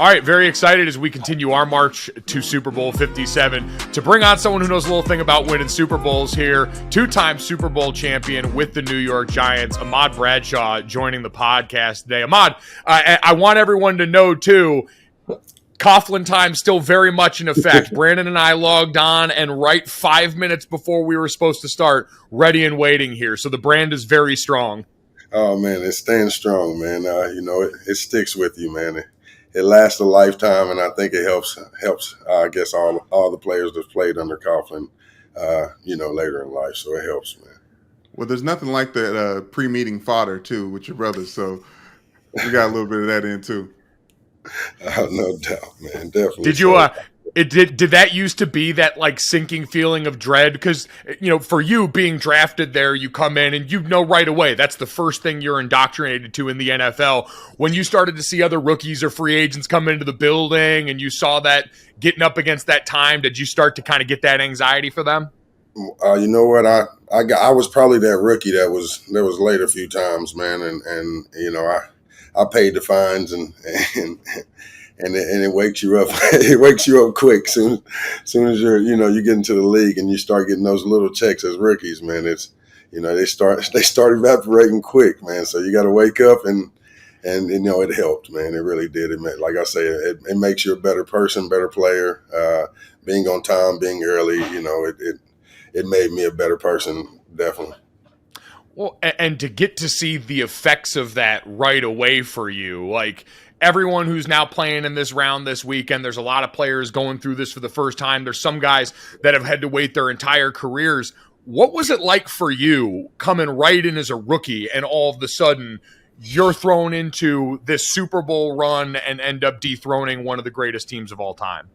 All right, very excited as we continue our march to Super Bowl 57 to bring on someone who knows a little thing about winning Super Bowls here. Two-time Super Bowl champion with the New York Giants, Ahmad Bradshaw, joining the podcast today. Ahmad, I want everyone to know, too, Coughlin time still very much in effect. Brandon and I logged on, and right 5 minutes before we were supposed to start, ready and waiting here. So the brand is very strong. Oh, man, it's staying strong, man. It sticks with you, man. It lasts a lifetime, and I think it helps. I guess all the players that played under Coughlin, later in life. So it helps, man. Well, there's nothing like that pre-meeting fodder too with your brothers. So we got a little bit of that in too. No doubt, man. Definitely. Did you? Did that used to be that like sinking feeling of dread? Because, for you being drafted there, you come in and right away that's the first thing you're indoctrinated to in the NFL. When you started to see other rookies or free agents come into the building and you saw that getting up against that time, did you start to kind of get that anxiety for them? You know what? I was probably that rookie that was late a few times, man, and I paid the fines and it wakes you up. It wakes you up quick. Soon as you get into the league and you start getting those little checks as rookies, man. It's they start evaporating quick, man. So you got to wake up and it helped, man. It really did. Like I say, it makes you a better person, better player. Being on time, being early, it made me a better person, definitely. Well, and to get to see the effects of that right away for you, like everyone who's now playing in this round this weekend, there's a lot of players going through this for the first time. There's some guys that have had to wait their entire careers. What was it like for you coming right in as a rookie and all of a sudden you're thrown into this Super Bowl run and end up dethroning one of the greatest teams of all time?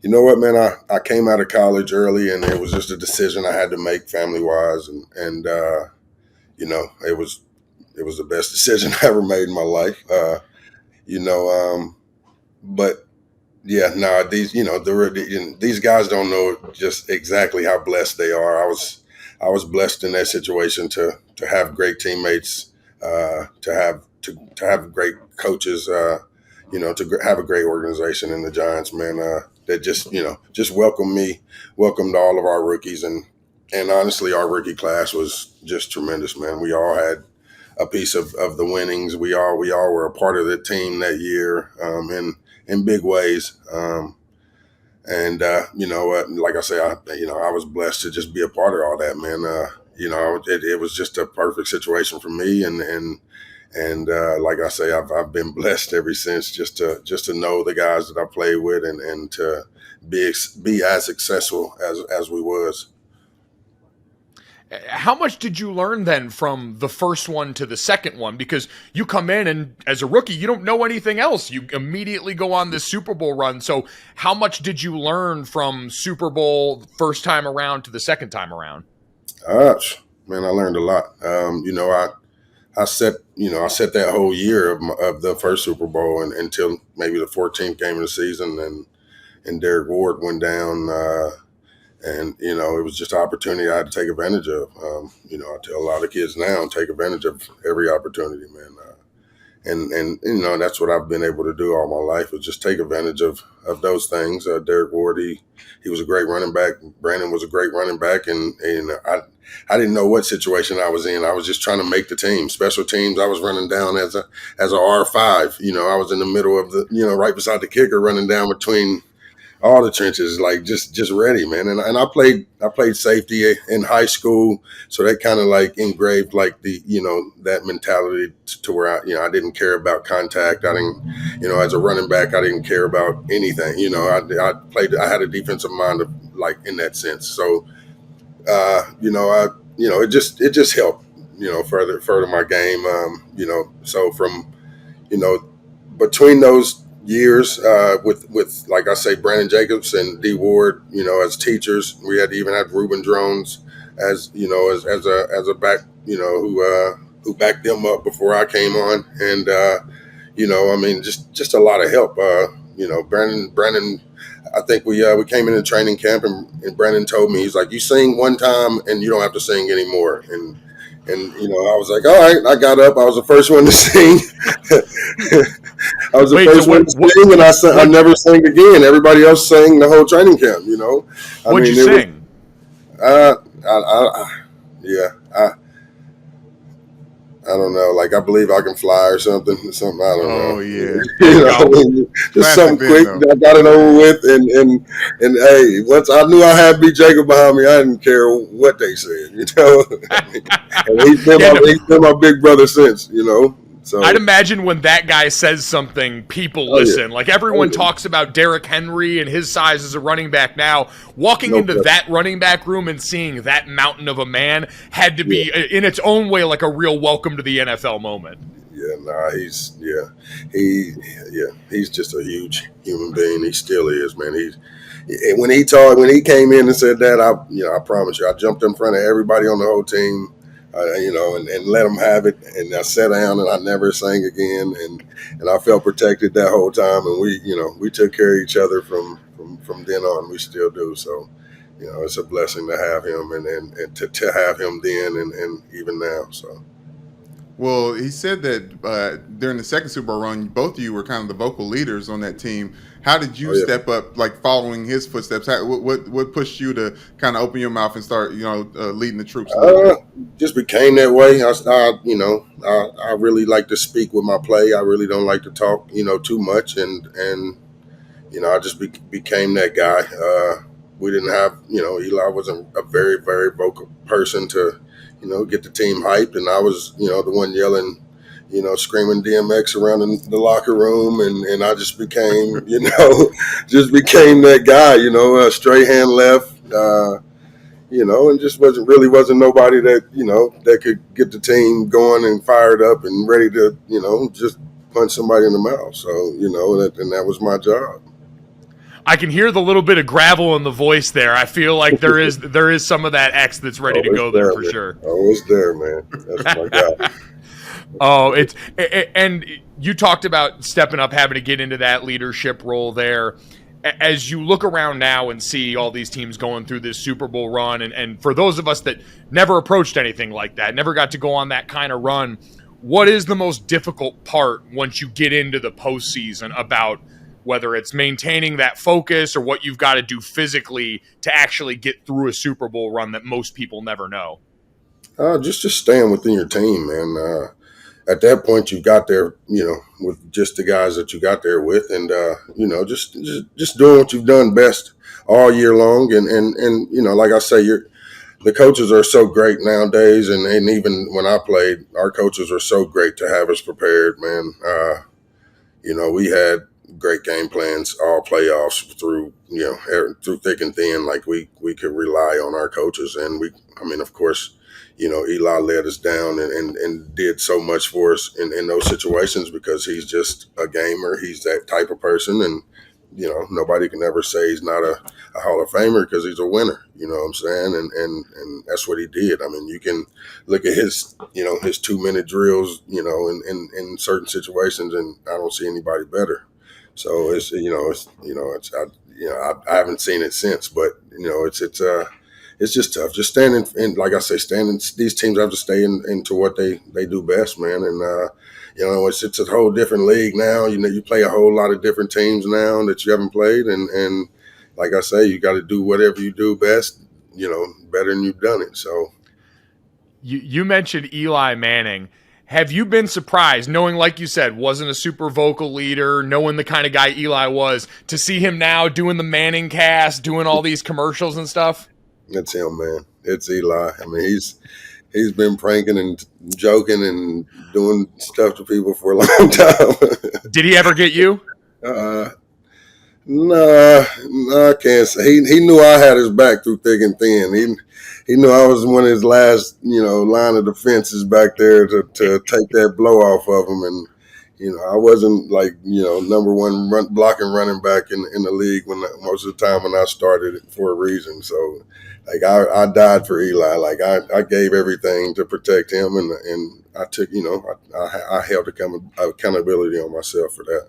You know what, man? I came out of college early, and it was just a decision I had to make family-wise, and it was the best decision I ever made in my life. But yeah, no, these guys don't know just exactly how blessed they are. I was blessed in that situation to have great teammates, to have great coaches, to have a great organization in the Giants, man. That just welcomed all of our rookies, and honestly, our rookie class was just tremendous, man. We all had a piece of the winnings. We all were a part of the team that year, in big ways. Like I say, I was blessed to just be a part of all that, man. It was just a perfect situation for me, and like I say, I've been blessed ever since just to know the guys that I played with and to be as successful as we was. How much did you learn then from the first one to the second one? Because you come in and as a rookie, you don't know anything else. You immediately go on this Super Bowl run. So how much did you learn from Super Bowl first time around to the second time around? Man, I learned a lot. I set that whole year of the first Super Bowl until maybe the 14th game of the season, and Derek Ward went down. And, it was just an opportunity I had to take advantage of. I tell a lot of kids now, take advantage of every opportunity, man. And that's what I've been able to do all my life, is just take advantage of those things. Derek Ward, he was a great running back. Brandon was a great running back. And I didn't know what situation I was in. I was just trying to make the team. Special teams, I was running down as a R5. I was in the middle of the, right beside the kicker, running down between all the trenches, like just ready, man. And I played safety in high school, so that kind of like engraved like the that mentality to where I didn't care about contact. I didn't, as a running back, I didn't care about anything. I had a defensive mind of like in that sense. So it just helped further my game. So from between those years with like I say, Brandon Jacobs and D Ward, as teachers, we had to even have Reuben Drones as a back, who backed them up before I came on, and just a lot of help. Brandon, I think we came into training camp and Brandon told me, he's like, you sing one time and you don't have to sing anymore. And I was like, all right. I got up. I was the first one to sing. I was the first one to sing, and I never sang again. Everybody else sang the whole training camp. What'd you sing? I don't know. Like, I Believe I Can Fly or something. I don't know. Oh yeah. Just something quick. I got it over with, and hey, once I knew I had B. Jacob behind me, I didn't care what they said. And he's been my big brother since. So I'd imagine when that guy says something, people listen. Yeah. Like everyone talks about Derrick Henry and his size as a running back now. Walking into that running back room and seeing that mountain of a man had to be, in its own way, like a real welcome to the NFL moment. He's just a huge human being. He still is, man. When he came in and said that, I promise you, I jumped in front of everybody on the whole team. And let them have it. And I sat down and I never sang again. And I felt protected that whole time. And we took care of each other from then on. We still do. So, it's a blessing to have him and to have him then and even now. So. Well, he said that during the second Super Bowl run, both of you were kind of the vocal leaders on that team. How did you step up, like following his footsteps? What pushed you to kind of open your mouth and start, leading the troops? Just became that way. I really like to speak with my play. I really don't like to talk, too much, and I just became that guy. We didn't have, Eli wasn't a very, very vocal person to, get the team hyped, and I was, the one yelling, screaming DMX around in the locker room, and I just became, that guy, straight hand left, and just wasn't nobody that, that could get the team going and fired up and ready to, just punch somebody in the mouth. So, and that was my job. I can hear the little bit of gravel in the voice there. I feel like there is some of that X that's ready to go there for man. sure. Oh, it's there, man. That's my guy. And you talked about stepping up, having to get into that leadership role there. As you look around now and see all these teams going through this Super Bowl run, and for those of us that never approached anything like that, never got to go on that kind of run, what is the most difficult part once you get into the postseason about whether it's maintaining that focus or what you've got to do physically to actually get through a Super Bowl run that most people never know? Just staying within your team, man. At that point, you got there, with just the guys that you got there with, and just doing what you've done best all year long. And like I say, the coaches are so great nowadays, and even when I played, our coaches are so great to have us prepared, man. We had great game plans all playoffs through through thick and thin. Like we could rely on our coaches, and of course, Eli led us down and did so much for us in those situations because he's just a gamer. He's that type of person, and nobody can ever say he's not a Hall of Famer because he's a winner. You know what I'm saying? And that's what he did. I mean, you can look at his 2-minute drills, in certain situations, and I don't see anybody better. So I haven't seen it since, but it's just tough. Just standing in, like I say, these teams have to stay into what they do best, man. And it's a whole different league now. You play a whole lot of different teams now that you haven't played, and like I say, you got to do whatever you do best, better than you've done it. So, you mentioned Eli Manning. Have you been surprised, knowing, like you said, wasn't a super vocal leader, knowing the kind of guy Eli was, to see him now doing the Manning cast, doing all these commercials and stuff? It's him, man. It's Eli. I mean, he's been pranking and joking and doing stuff to people for a long time. Did he ever get you? No, I can't say. He knew I had his back through thick and thin. He knew I was one of his last, line of defenses back there to take that blow off of him. And, I wasn't like, number one blocking running back in the league most of the time when I started it for a reason. So, like, I died for Eli. Like, I gave everything to protect him, and I took, I held accountability on myself for that.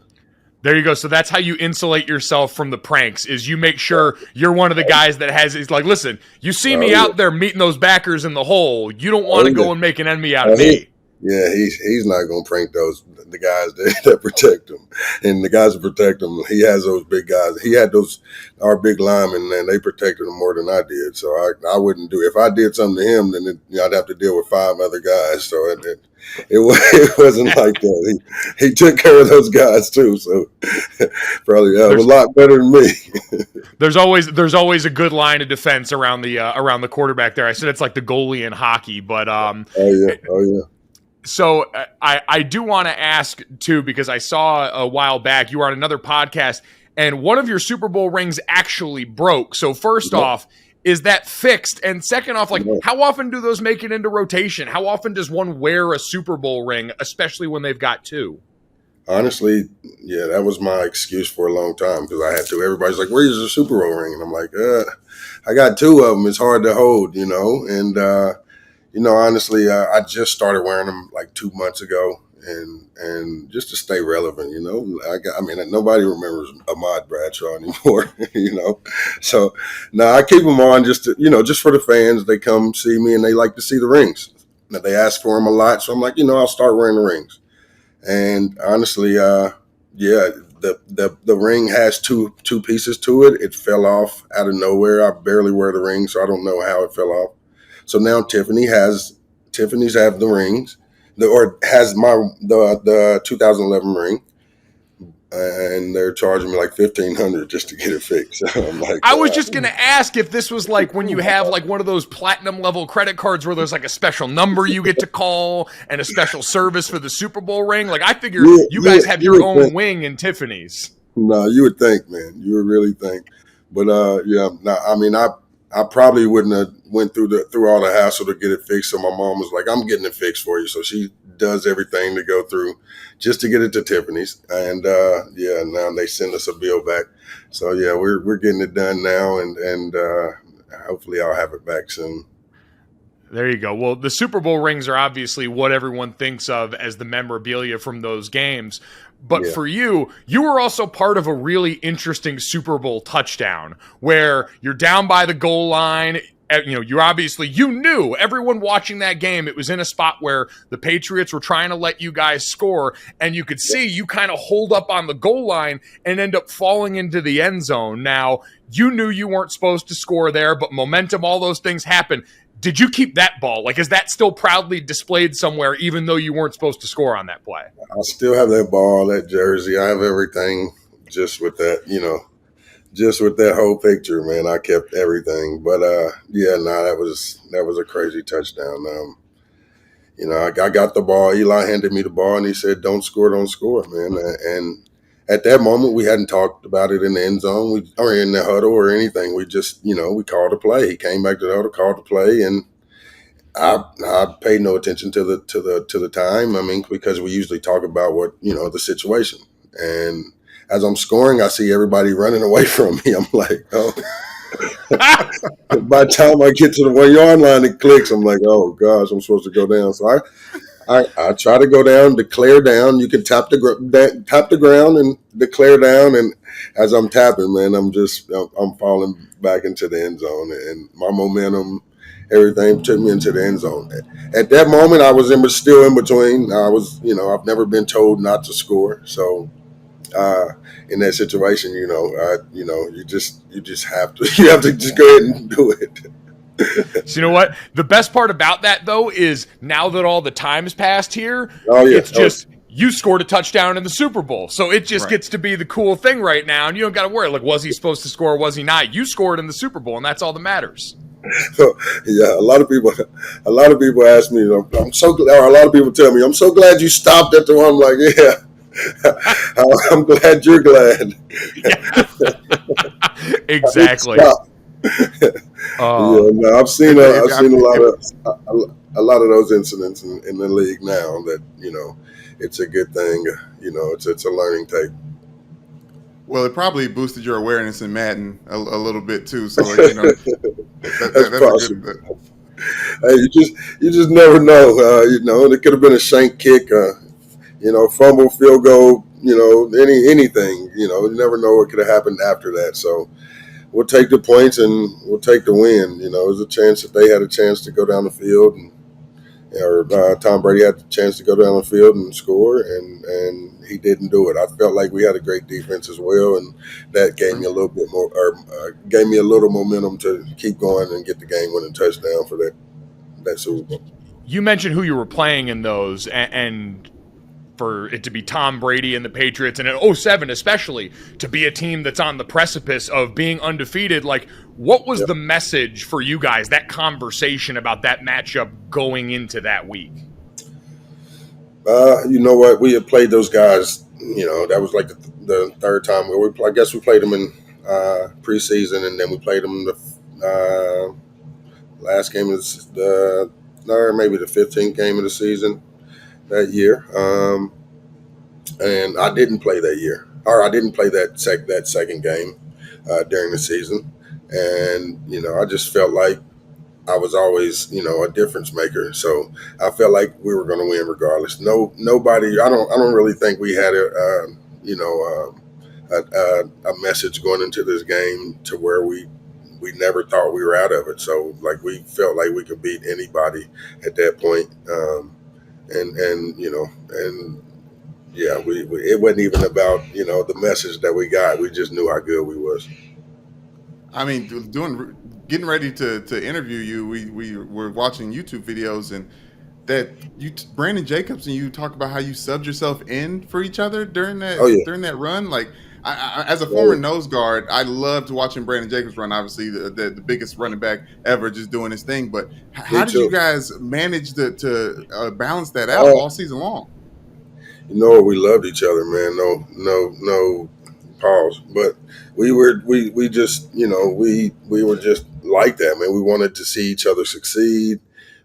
There you go. So that's how you insulate yourself from the pranks, is you make sure you're one of the guys that is like, listen, you see me out there meeting those backers in the hole. You don't want to go and make an enemy out of me. Yeah, he's not going to prank the guys that protect him. And the guys that protect him, he has those big guys. He had our big linemen, and they protected him more than I did. So I wouldn't do it. If I did something to him, then I'd have to deal with 5 other guys. So it wasn't like that. He took care of those guys too. So probably was a lot better than me. There's always a good line of defense around the quarterback there. I said it's like the goalie in hockey, but Oh yeah. So I do want to ask too, because I saw a while back you were on another podcast and one of your Super Bowl rings actually broke. So first off, is that fixed? And second off, how often do those make it into rotation? How often does one wear a Super Bowl ring, especially when they've got 2? Honestly, yeah, that was my excuse for a long time because I had to. Everybody's like, "Where's your Super Bowl ring?" And I'm like, I got 2 of them. It's hard to hold, and honestly, I just started wearing them like 2 months ago, and just to stay relevant, nobody remembers Ahmad Bradshaw anymore, So now I keep them on just for the fans. They come see me and they like to see the rings. Now they ask for them a lot, so I'm like, I'll start wearing the rings. And honestly, the ring has two pieces to it. It fell off out of nowhere. I barely wear the ring, so I don't know how it fell off. So now Tiffany's have the rings, has the 2011 ring, and they're charging me like $1,500 just to get it fixed. I'm like, I was just gonna ask if this was like when you have like one of those platinum level credit cards where there's like a special number you get to call and a special service for the Super Bowl ring. Like I figure you guys have your own wing in Tiffany's. No, you would think, man. You would really think, but I probably wouldn't have went through all the hassle to get it fixed. So my mom was like, "I'm getting it fixed for you." So she does everything to go through just to get it to Tiffany's. And now they send us a bill back. So yeah, we're getting it done now, and hopefully I'll have it back soon. There you go. Well, the Super Bowl rings are obviously what everyone thinks of as the memorabilia from those games. But for you were also part of a really interesting Super Bowl touchdown where you're down by the goal line. You knew everyone watching that game. It was in a spot where the Patriots were trying to let you guys score, and you could see you kind of hold up on the goal line and end up falling into the end zone. Now, you knew you weren't supposed to score there, but momentum, all those things happen. Did you keep that ball? Like, is that still proudly displayed somewhere, even though you weren't supposed to score on that play? I still have that ball, that jersey. I have everything just with that, just with that whole picture, man. I kept everything. But, that was a crazy touchdown. I got the ball. Eli handed me the ball, and he said, don't score, man. at that moment, we hadn't talked about it in the end zone or in the huddle or anything. We just, we called a play. He came back to the huddle, called the play, and I paid no attention to the time. I mean, because we usually talk about what the situation. And as I'm scoring, I see everybody running away from me. I'm like, oh. By the time I get to the 1 yard line, it clicks. I'm like, oh gosh, I'm supposed to go down. So I try to go down, declare down. You can tap the ground and declare down. And as I'm tapping, man, I'm falling back into the end zone, and my momentum, everything took me into the end zone. At that moment, I was still in between. I've never been told not to score, so. In that situation, you just have to just go ahead and do it. So you know what? The best part about that, though, is now that all the time's passed here, it's just you scored a touchdown in the Super Bowl. So it just gets to be the cool thing right now, and you don't got to worry. Like, was he supposed to score or was he not? You scored in the Super Bowl, and that's all that matters. Yeah, a lot of people ask me, I'm so glad, or a lot of people tell me, I'm so glad you stopped at the one. I'm like, yeah. I'm glad you're glad. Exactly. I've seen a lot of those incidents in the league now. That it's a good thing. It's a learning tape. Well, it probably boosted your awareness in Madden a little bit too. So that's possible. Hey, you just never know. It could have been a shank kick. Fumble, field goal, anything, you never know what could have happened after that. So we'll take the points and we'll take the win. There's a chance that they had a chance to go down the field or Tom Brady had the chance to go down the field and score, and he didn't do it. I felt like we had a great defense as well, and that gave me a little bit more, or gave me a little momentum to keep going and get the game-winning touchdown for that Super Bowl. You mentioned who you were playing in those, and for it to be Tom Brady and the Patriots, and in 2007 especially, to be a team that's on the precipice of being undefeated, like, what was the message for you guys, that conversation about that matchup going into that week? You know what? We had played those guys, that was like the third time. I guess we played them in preseason, and then we played them the last game of or maybe the 15th game of the season that year. And I didn't play that year, or I didn't play that second game during the season. And, I just felt like I was always, a difference maker. So I felt like we were going to win regardless. Nobody, I don't really think we had a message going into this game to where we never thought we were out of it. So like, we felt like we could beat anybody at that point. It wasn't even about, the message that we got. We just knew how good we was. I mean, getting ready to interview you, we were watching YouTube videos, and that Brandon Jacobs and you talk about how you subbed yourself in for each other during that run. Like, I as a former nose guard, I loved watching Brandon Jacobs run. Obviously, the biggest running back ever, just doing his thing. But how did you guys manage to balance that out all season long? We loved each other, man. No pause. But we just, we were just like that, man. We wanted to see each other succeed.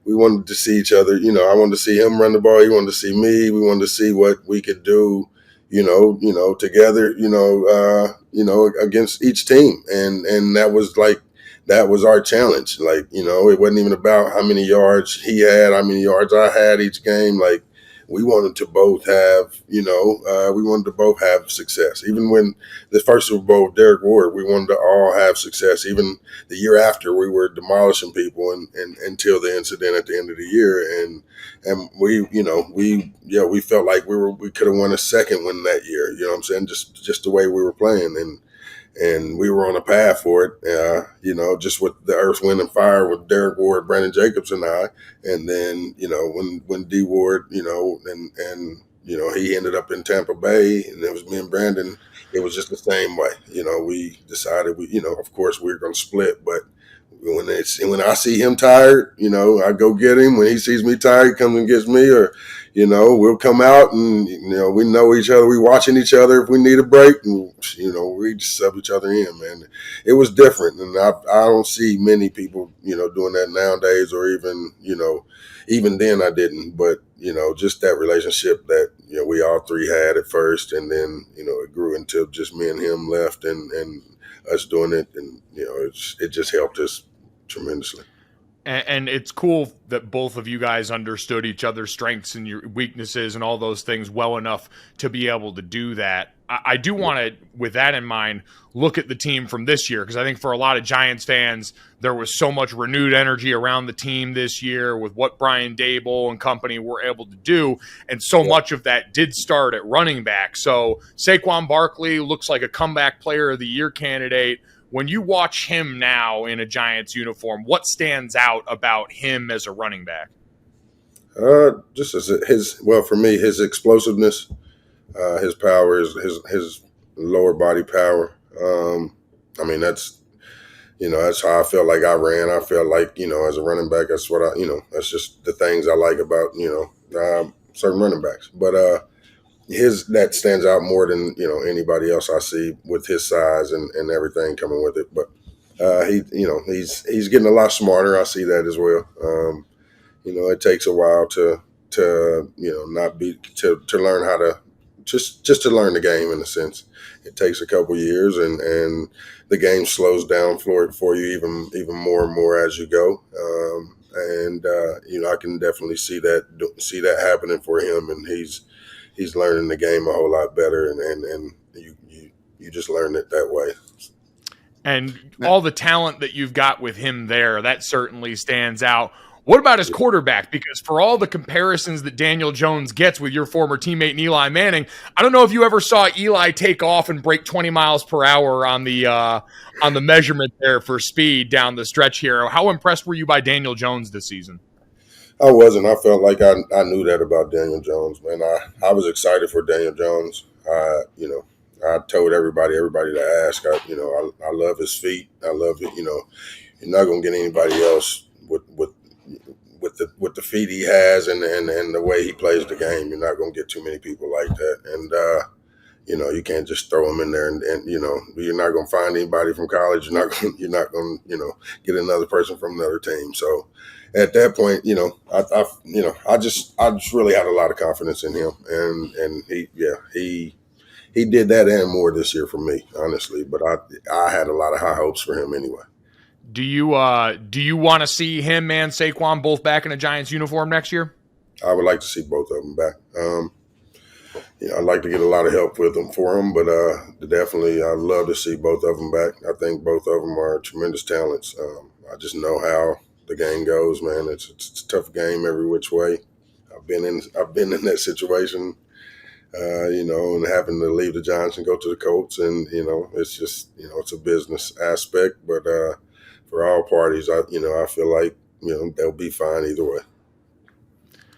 We wanted to see each other. I wanted to see him run the ball. He wanted to see me. We wanted to see what we could do, together, against each team. And that was our challenge. Like, it wasn't even about how many yards he had, how many yards I had each game. Like, we wanted to both have success. Even when the first Super Bowl with Derek Ward, we wanted to all have success. Even the year after, we were demolishing people and until the incident at the end of the year. And we felt like we could have won a second one that year. You know what I'm saying? Just the way we were playing. And we were on a path for it, just with the earth, wind, and fire with Derek Ward, Brandon Jacobs, and I. And then, when D Ward, he ended up in Tampa Bay, and it was me and Brandon. It was just the same way. We decided of course we were going to split, but when I see him tired, I go get him. When he sees me tired, he comes and gets me, or, we'll come out and, we know each other. We watching each other if we need a break, and, we just sub each other in, man. It was different. And I don't see many people, doing that nowadays, or even then I didn't. But, just that relationship that, we all three had at first, and then, it grew until just me and him left and us doing it. And, it just helped us tremendously. And it's cool that both of you guys understood each other's strengths and your weaknesses and all those things well enough to be able to do that. I do want to, with that in mind, look at the team from this year, because I think for a lot of Giants fans, there was so much renewed energy around the team this year with what Brian Daboll and company were able to do, and so much of that did start at running back. So Saquon Barkley looks like a comeback player of the year candidate. When you watch him now in a Giants uniform, what stands out about him as a running back? Just as for me, his explosiveness, his power, his lower body power. That's how I felt like I ran. I felt like, as a running back, that's what that's just the things I like about, certain running backs. But that stands out more than anybody else I see with his size and everything coming with it. But he's getting a lot smarter. I see that as well. It takes a while to not be to learn how to just to learn the game, in a sense. It takes a couple years, and the game slows down for you even more and more as you go. I can definitely see that happening for him, and he's learning the game a whole lot better, and you just learn it that way. And all the talent that you've got with him there, that certainly stands out. What about his quarterback? Because for all the comparisons that Daniel Jones gets with your former teammate Eli Manning, I don't know if you ever saw Eli take off and break 20 miles per hour on the measurement there for speed down the stretch here. How impressed were you by Daniel Jones this season? I wasn't. I felt like I knew that about Daniel Jones, man. I was excited for Daniel Jones. I told everybody to ask. I love his feet. I love it. You're not gonna get anybody else with the feet he has and the way he plays the game. You're not gonna get too many people like that. And you can't just throw him in there and you're not gonna find anybody from college. You're not gonna get another person from another team. So at that point, I just really had a lot of confidence in him, and he did that and more this year for me, honestly. But I had a lot of high hopes for him anyway. Do you want to see him and Saquon both back in a Giants uniform next year? I would like to see both of them back. I'd like to get a lot of help for them, but definitely I'd love to see both of them back. I think both of them are tremendous talents. I just know how the game goes, man. It's a tough game every which way. I've been in that situation, and having to leave the Giants and go to the Colts, and it's just it's a business aspect, but for all parties, I feel like they'll be fine either way.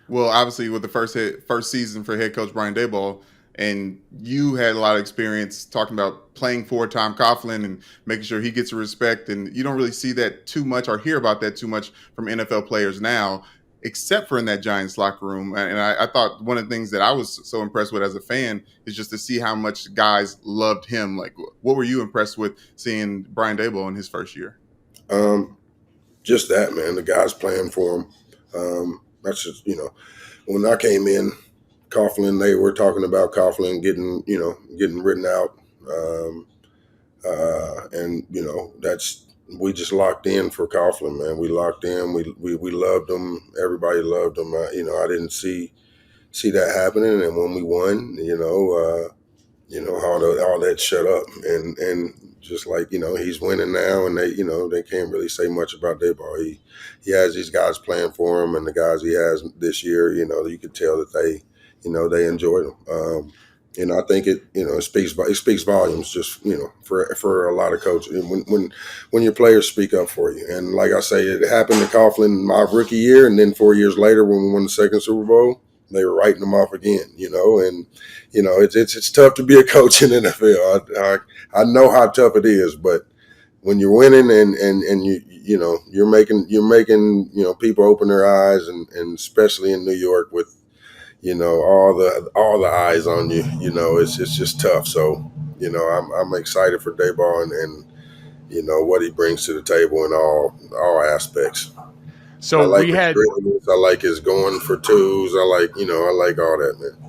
Well, obviously, with the first season for head coach Brian Daboll, and you had a lot of experience talking about playing for Tom Coughlin and making sure he gets respect, and you don't really see that too much or hear about that too much from NFL players now, except for in that Giants locker room. And I thought one of the things that I was so impressed with as a fan is just to see how much guys loved him. Like, what were you impressed with seeing Brian Daboll in his first year? Just that, man. The guys playing for him. That's just, when I came in, Coughlin, they were talking about Coughlin getting written out. We just locked in for Coughlin, man. We locked in. We loved him. Everybody loved him. I didn't see that happening. And when we won, all that shut up. And just like, he's winning now, and they can't really say much about Daboll. He has these guys playing for him, and the guys he has this year, you could tell that they enjoyed him. I think it speaks volumes just, for a lot of coaches when your players speak up for you. And like I say, it happened to Coughlin my rookie year, and then 4 years later when we won the second Super Bowl, they were writing them off again, and it's tough to be a coach in the NFL. I know how tough it is, but when you're winning and you're making people open their eyes, and especially in New York with all the eyes on you. It's just tough. So, I'm excited for Daboll and what he brings to the table in all aspects. So I like we his had, dribbling. I like his going for twos. I like all that, man.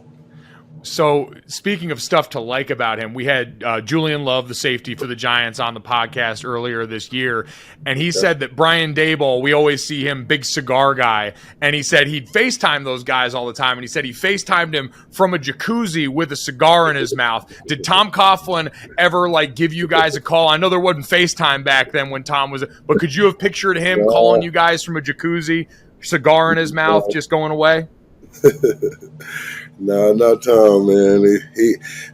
So speaking of stuff to like about him, we had Julian Love, the safety for the Giants, on the podcast earlier this year, and he said that Brian Daboll, we always see him big cigar guy, and he said he'd FaceTime those guys all the time, and he said he FaceTimed him from a jacuzzi with a cigar in his mouth. Did Tom Coughlin ever give you guys a call? I know there wasn't FaceTime back then when Tom was, but could you have pictured him calling you guys from a jacuzzi, cigar in his mouth, just going away? No, not Tom, man.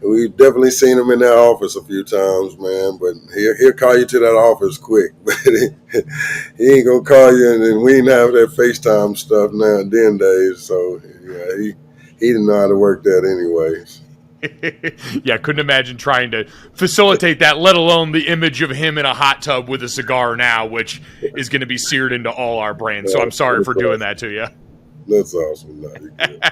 We've definitely seen him in that office a few times, man. But he'll call you to that office quick. But he ain't gonna call you, and then we ain't have that FaceTime stuff now and then days. So yeah, he didn't know how to work that anyways. Yeah, couldn't imagine trying to facilitate that, let alone the image of him in a hot tub with a cigar now, which is going to be seared into all our brains. So I'm sorry for doing that to you. That's awesome. No, you're good.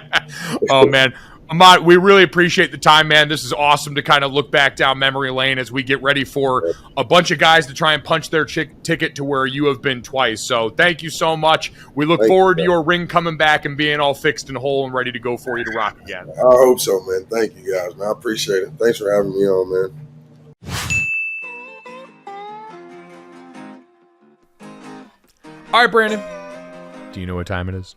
Oh, man. Ahmad, we really appreciate the time, man. This is awesome to kind of look back down memory lane as we get ready for a bunch of guys to try and punch their ticket to where you have been twice. So thank you so much. We look forward to your ring coming back and being all fixed and whole and ready to go for you to rock again. I hope so, man. Thank you, guys, man. I appreciate it. Thanks for having me on, man. All right, Brandon. Do you know what time it is?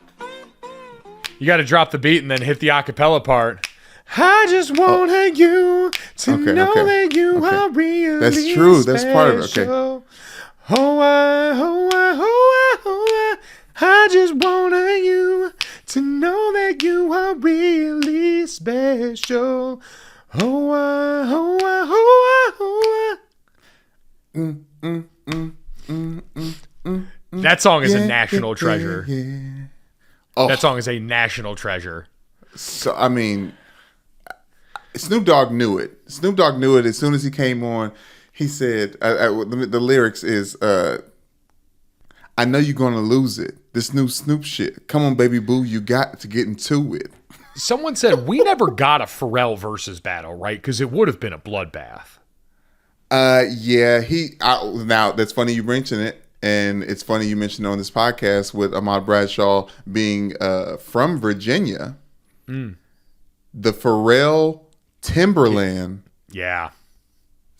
You got to drop the beat and then hit the acapella part. I just wanted you to know that you are really That's true. That's part of it. Okay. I just wanted you to know that you are really special. That song is a national treasure. Oh. That song is a national treasure. So, I mean, Snoop Dogg knew it. Snoop Dogg knew it as soon as he came on. He said, the lyrics is, I know you're going to lose it. This new Snoop shit. Come on, baby boo, you got to get into it. Someone said we never got a Pharrell versus battle, right? Because it would have been a bloodbath. Yeah. Now, that's funny you mention it. And it's funny you mentioned on this podcast with Ahmad Bradshaw being from Virginia. The Pharrell Timberland. Yeah.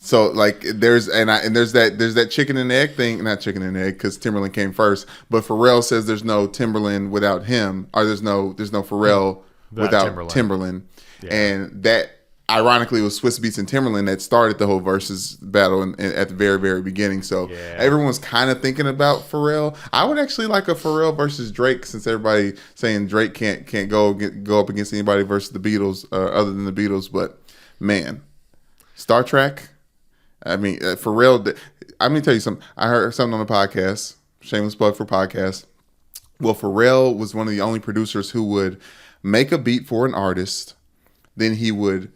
So there's that chicken and egg thing, not chicken and egg because Timberland came first, but Pharrell says there's no Timberland without him, or there's no Pharrell without Timberland. Yeah. And that ironically was Swiss Beats and Timberland that started the whole versus battle at the very, very beginning. So everyone's kind of thinking about Pharrell. I would actually like a Pharrell versus Drake, since everybody saying Drake can't go up against anybody versus the Beatles other than the Beatles. But man, Star Trek. I mean, Pharrell. I'm gonna tell you something. I heard something on the podcast. Shameless plug for podcast. Well, Pharrell was one of the only producers who would make a beat for an artist, then he would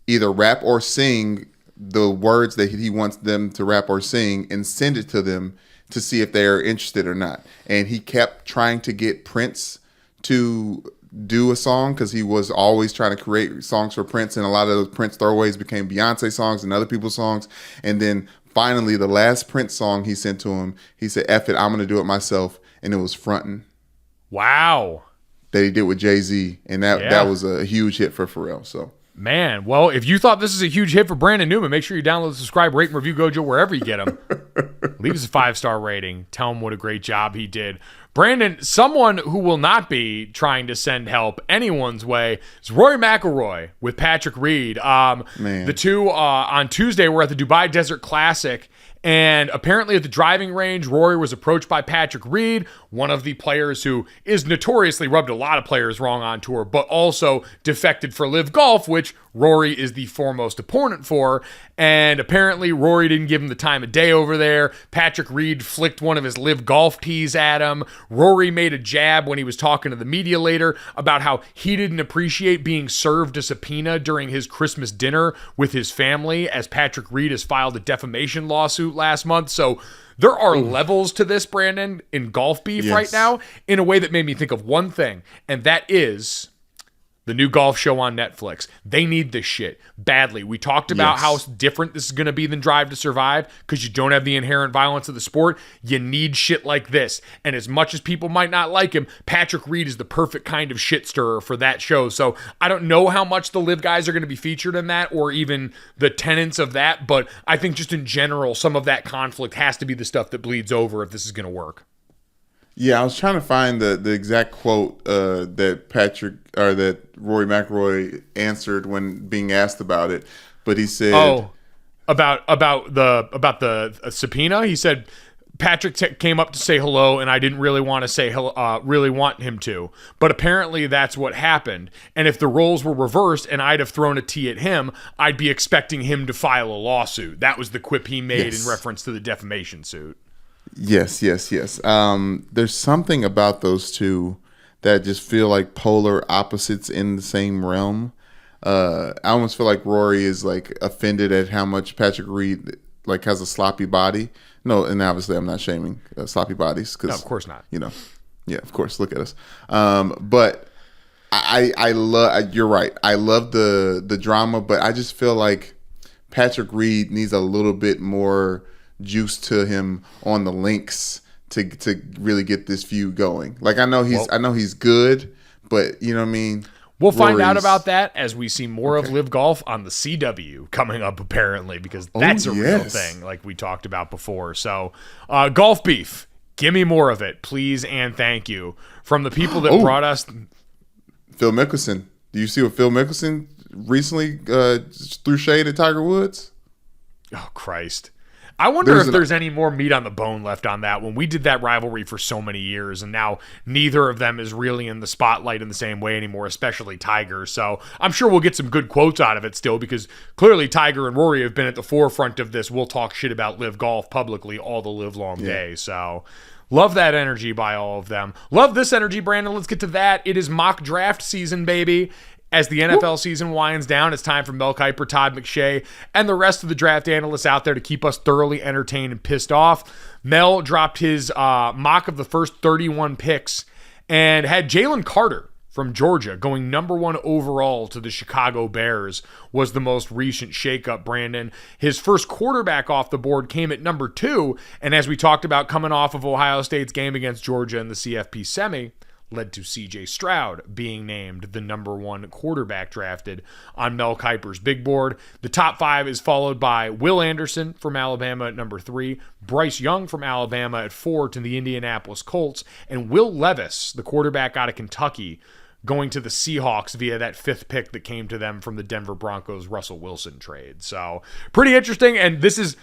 either rap or sing the words that he wants them to rap or sing and send it to them to see if they're interested or not. And he kept trying to get Prince to do a song because he was always trying to create songs for Prince, and a lot of those Prince throwaways became Beyonce songs and other people's songs. And then finally, the last Prince song he sent to him, he said, F it, I'm going to do it myself. And it was Frontin'. Wow. That he did with Jay-Z. And that was a huge hit for Pharrell. So, man, well, if you thought this is a huge hit for Brandon Newman, make sure you download, subscribe, rate, and review Gojo wherever you get them. Leave us a 5-star rating. Tell him what a great job he did. Brandon, someone who will not be trying to send help anyone's way is Rory McIlroy with Patrick Reed. The two on Tuesday were at the Dubai Desert Classic. And apparently at the driving range, Rory was approached by Patrick Reed, one of the players who is notoriously rubbed a lot of players wrong on tour, but also defected for Live Golf, which Rory is the foremost opponent for. And apparently Rory didn't give him the time of day over there. Patrick Reed flicked one of his Live Golf tees at him. Rory made a jab when he was talking to the media later about how he didn't appreciate being served a subpoena during his Christmas dinner with his family, as Patrick Reed has filed a defamation lawsuit last month. So there are levels to this, Brandon, in golf beef right now, in a way that made me think of one thing, and that is The new golf show on Netflix. They need this shit badly. We talked about how different this is going to be than Drive to Survive because you don't have the inherent violence of the sport. You need shit like this. And as much as people might not like him, Patrick Reed is the perfect kind of shit stirrer for that show. So I don't know how much the live guys are going to be featured in that or even the tenets of that. But I think just in general, some of that conflict has to be the stuff that bleeds over if this is going to work. Yeah, I was trying to find the exact quote that Rory McIlroy answered when being asked about it, but he said, about the subpoena. He said Patrick came up to say hello, and I didn't really want to say hello, really want him to, but apparently that's what happened. And if the roles were reversed and I'd have thrown a tee at him, I'd be expecting him to file a lawsuit. That was the quip he made in reference to the defamation suit. Yes. There's something about those two that just feel like polar opposites in the same realm. I almost feel like Rory is like offended at how much Patrick Reed like has a sloppy body. No, and obviously I'm not shaming sloppy bodies because of course not. Yeah, of course. Look at us. But I love. You're right. I love the drama, but I just feel like Patrick Reed needs a little bit more juice to him on the links to really get this feud going. Like I know he's good, but you know what I mean? We'll find out about that as we see more of Live Golf on the CW coming up apparently because that's a real thing like we talked about before. So golf beef, give me more of it, please and thank you. From the people that brought us Phil Mickelson. Do you see what Phil Mickelson recently threw shade at Tiger Woods? Oh Christ. I wonder if there's any more meat on the bone left on that when we did that rivalry for so many years and now neither of them is really in the spotlight in the same way anymore, especially Tiger. So I'm sure we'll get some good quotes out of it still because clearly Tiger and Rory have been at the forefront of this. We'll talk shit about Live Golf publicly all the live long day. So love that energy by all of them. Love this energy, Brandon. Let's get to that. It is mock draft season, baby. As the NFL season winds down, it's time for Mel Kiper, Todd McShay, and the rest of the draft analysts out there to keep us thoroughly entertained and pissed off. Mel dropped his mock of the first 31 picks and had Jalen Carter from Georgia going number 1 overall to the Chicago Bears was the most recent shakeup, Brandon. His first quarterback off the board came at number 2, and as we talked about coming off of Ohio State's game against Georgia in the CFP semi, led to C.J. Stroud being named the number 1 quarterback drafted on Mel Kiper's big board. The top 5 is followed by Will Anderson from Alabama at number 3, Bryce Young from Alabama at 4 to the Indianapolis Colts, and Will Levis, the quarterback out of Kentucky, going to the Seahawks via that 5th pick that came to them from the Denver Broncos Russell Wilson trade. So pretty interesting, and this is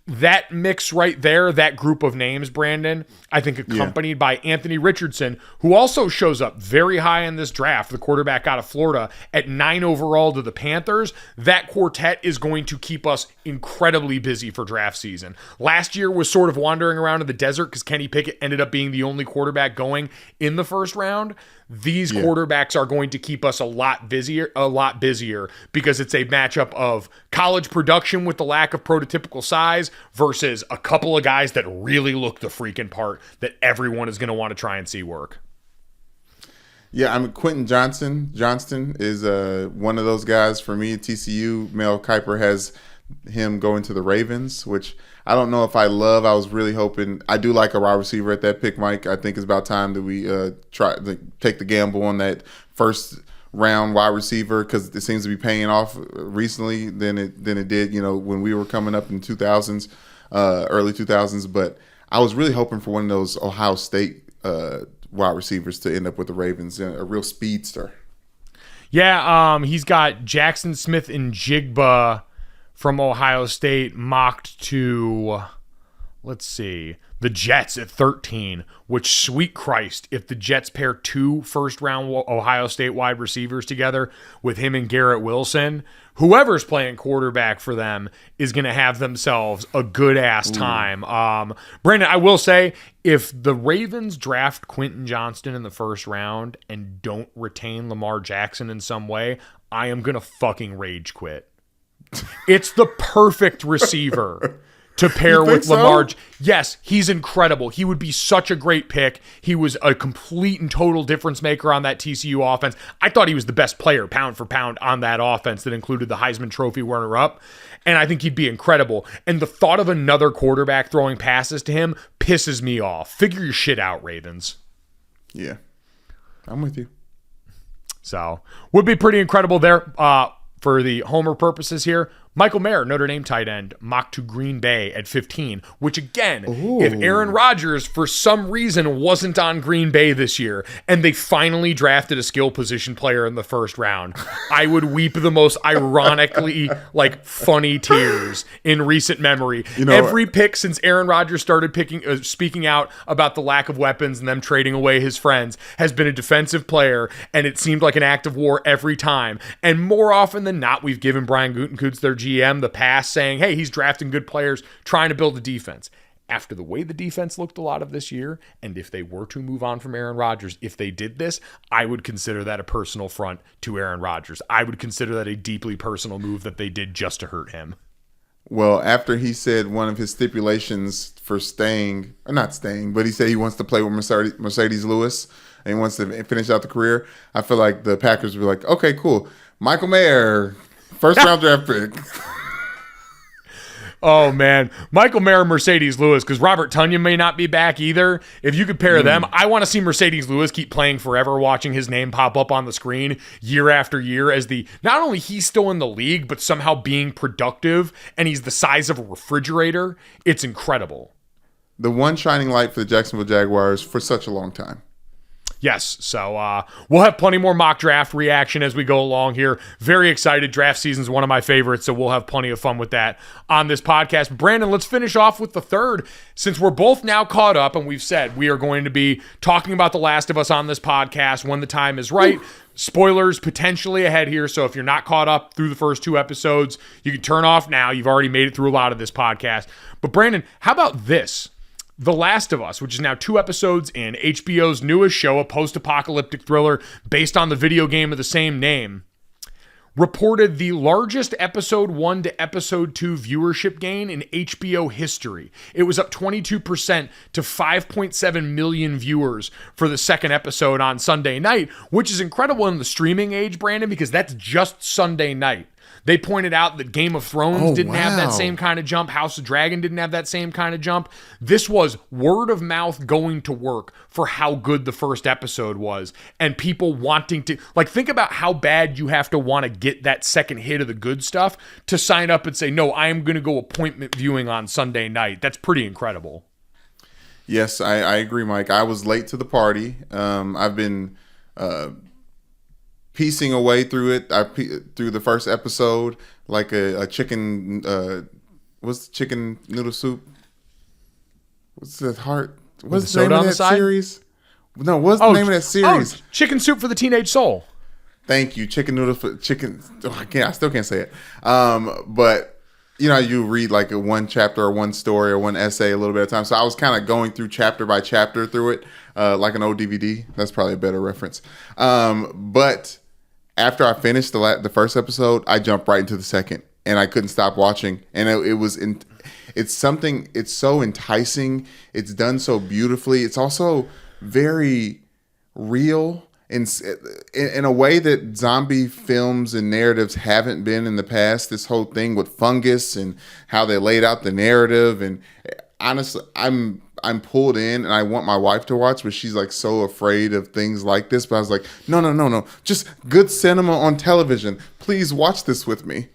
that mix right there, that group of names, Brandon, I think accompanied by Anthony Richardson, who also shows up very high in this draft, the quarterback out of Florida, at 9 overall to the Panthers. That quartet is going to keep us incredibly busy for draft season. Last year was sort of wandering around in the desert because Kenny Pickett ended up being the only quarterback going in the first round. These quarterbacks are going to keep us a lot busier because it's a matchup of college production with the lack of prototypical size versus a couple of guys that really look the freaking part that everyone is going to want to try and see work. Yeah, Quentin Johnston is one of those guys for me at TCU. Mel Kiper has him going to the Ravens, which I don't know if I love. I was really hoping. I do like a wide receiver at that pick, Mike. I think it's about time that we try to take the gamble on that first round wide receiver because it seems to be paying off recently than it did, when we were coming up in 2000s, early 2000s. But I was really hoping for one of those Ohio State wide receivers to end up with the Ravens, a real speedster. Yeah, he's got Jackson Smith and Jigba from Ohio State mocked to, let's see, the Jets at 13, which, sweet Christ, if the Jets pair 2 first-round Ohio State wide receivers together with him and Garrett Wilson, whoever's playing quarterback for them is going to have themselves a good-ass time. Brandon, I will say, if the Ravens draft Quentin Johnston in the first round and don't retain Lamar Jackson in some way, I am going to fucking rage quit. It's the perfect receiver to pair with so? Lamar. Yes, he's incredible. He would be such a great pick. He was a complete and total difference maker on that TCU offense. I thought he was the best player pound for pound on that offense that included the Heisman Trophy runner-up. And I think he'd be incredible. And the thought of another quarterback throwing passes to him pisses me off. Figure your shit out, Ravens. Yeah, I'm with you. So, would be pretty incredible there. For the homer purposes here, Michael Mayer, Notre Dame tight end, mocked to Green Bay at 15, which again, if Aaron Rodgers for some reason wasn't on Green Bay this year and they finally drafted a skill position player in the first round, I would weep the most ironically funny tears in recent memory. Every pick since Aaron Rodgers started speaking out about the lack of weapons and them trading away his friends has been a defensive player, and it seemed like an act of war every time. And more often than not, we've given Brian Gutekunst, their GM, the pass saying, hey, he's drafting good players, trying to build a defense. After the way the defense looked a lot of this year, and if they were to move on from Aaron Rodgers, if they did this, I would consider that a personal affront to Aaron Rodgers. I would consider that a deeply personal move that they did just to hurt him. Well, after he said one of his stipulations for not staying, but he said he wants to play with Mercedes Lewis and he wants to finish out the career, I feel like the Packers would be like, okay, cool. Michael Mayer, first round draft pick. Oh, man. Michael Mayer, Mercedes Lewis, because Robert Tonyan may not be back either. If you could pair them, I want to see Mercedes Lewis keep playing forever, watching his name pop up on the screen year after year as not only he's still in the league, but somehow being productive, and he's the size of a refrigerator. It's incredible. The one shining light for the Jacksonville Jaguars for such a long time. Yes, so we'll have plenty more mock draft reaction as we go along here. Very excited. Draft season is one of my favorites, so we'll have plenty of fun with that on this podcast. Brandon, let's finish off with the third. Since we're both now caught up, and we've said we are going to be talking about The Last of Us on this podcast when the time is right. Ooh. Spoilers potentially ahead here, so if you're not caught up through the first 2 episodes, you can turn off now. You've already made it through a lot of this podcast. But Brandon, how about this? The Last of Us, which is now 2 episodes in, HBO's newest show, a post-apocalyptic thriller based on the video game of the same name, reported the largest episode 1 to episode 2 viewership gain in HBO history. It was up 22% to 5.7 million viewers for the second episode on Sunday night, which is incredible in the streaming age, Brandon, because that's just Sunday night. They pointed out that Game of Thrones didn't have that same kind of jump. House of Dragon didn't have that same kind of jump. This was word of mouth going to work for how good the first episode was. And people wanting to, think about how bad you have to want to get that second hit of the good stuff to sign up and say, no, I am going to go appointment viewing on Sunday night. That's pretty incredible. Yes, I agree, Mike. I was late to the party. I've been piecing away through it. Through the first episode, like a chicken. What's the chicken noodle soup? What's the heart? What's the name of that series? No, what's the name of that series? Chicken Soup for the Teenage Soul. Thank you, chicken noodle for chicken. I still can't say it. But you read like one chapter or one story or one essay a little bit at a time. So I was kind of going through chapter by chapter through it, like an old DVD. That's probably a better reference. But after I finished the first episode, I jumped right into the second, and I couldn't stop watching. And it's so enticing. It's done so beautifully. It's also very real in a way that zombie films and narratives haven't been in the past. This whole thing with fungus and how they laid out the narrative. And honestly, I'm pulled in, and I want my wife to watch, but she's like so afraid of things like this. But I was like, no, just good cinema on television. Please watch this with me.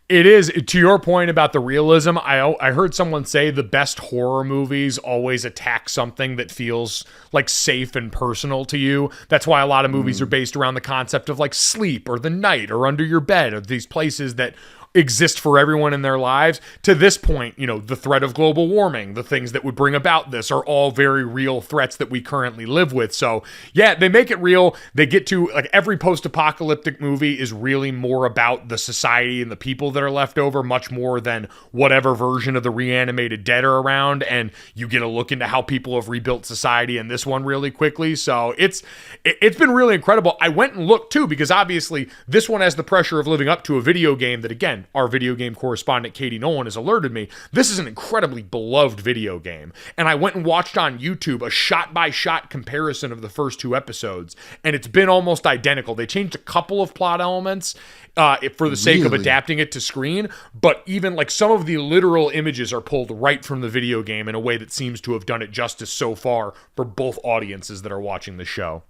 It is, to your point about the realism, I heard someone say the best horror movies always attack something that feels like safe and personal to you. That's why a lot of movies are based around the concept of like sleep or the night or under your bed, or these places that exist for everyone in their lives. To this point, the threat of global warming, the things that would bring about this are all very real threats that we currently live with. So yeah, they make it real. They get to, like, every post-apocalyptic movie is really more about the society and the people that are left over, much more than whatever version of the reanimated dead are around. And you get a look into how people have rebuilt society in this one really quickly. So it's been really incredible. I went and looked too, because obviously this one has the pressure of living up to a video game that, again, again, our video game correspondent Katie Nolan has alerted me, this is an incredibly beloved video game. And I went and watched on YouTube a shot-by-shot comparison of the first 2 episodes, and it's been almost identical. They changed a couple of plot elements for the sake of adapting it to screen, but even like some of the literal images are pulled right from the video game in a way that seems to have done it justice so far for both audiences that are watching the show.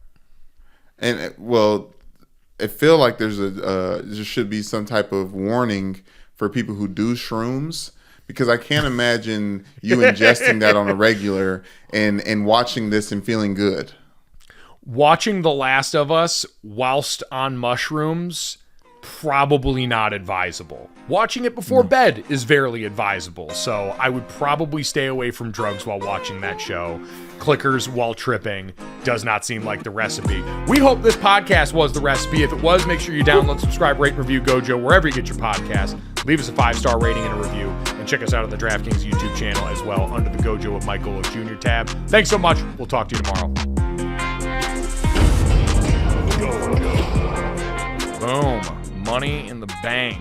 And well, I feel like there should be some type of warning for people who do shrooms, because I can't imagine you ingesting that on a regular and watching this and feeling good. Watching The Last of Us whilst on mushrooms, probably not advisable. Watching it before bed is very advisable, so I would probably stay away from drugs while watching that show. Clickers while tripping does not seem like the recipe. We hope this podcast was the recipe. If it was, make sure you download, subscribe, rate, and review Gojo wherever you get your podcast. Leave us a 5-star rating and a review, and check us out on the DraftKings YouTube channel as well under the Gojo with Mike Golo Jr. tab. Thanks so much. We'll talk to you tomorrow. Boom. Money in the bank.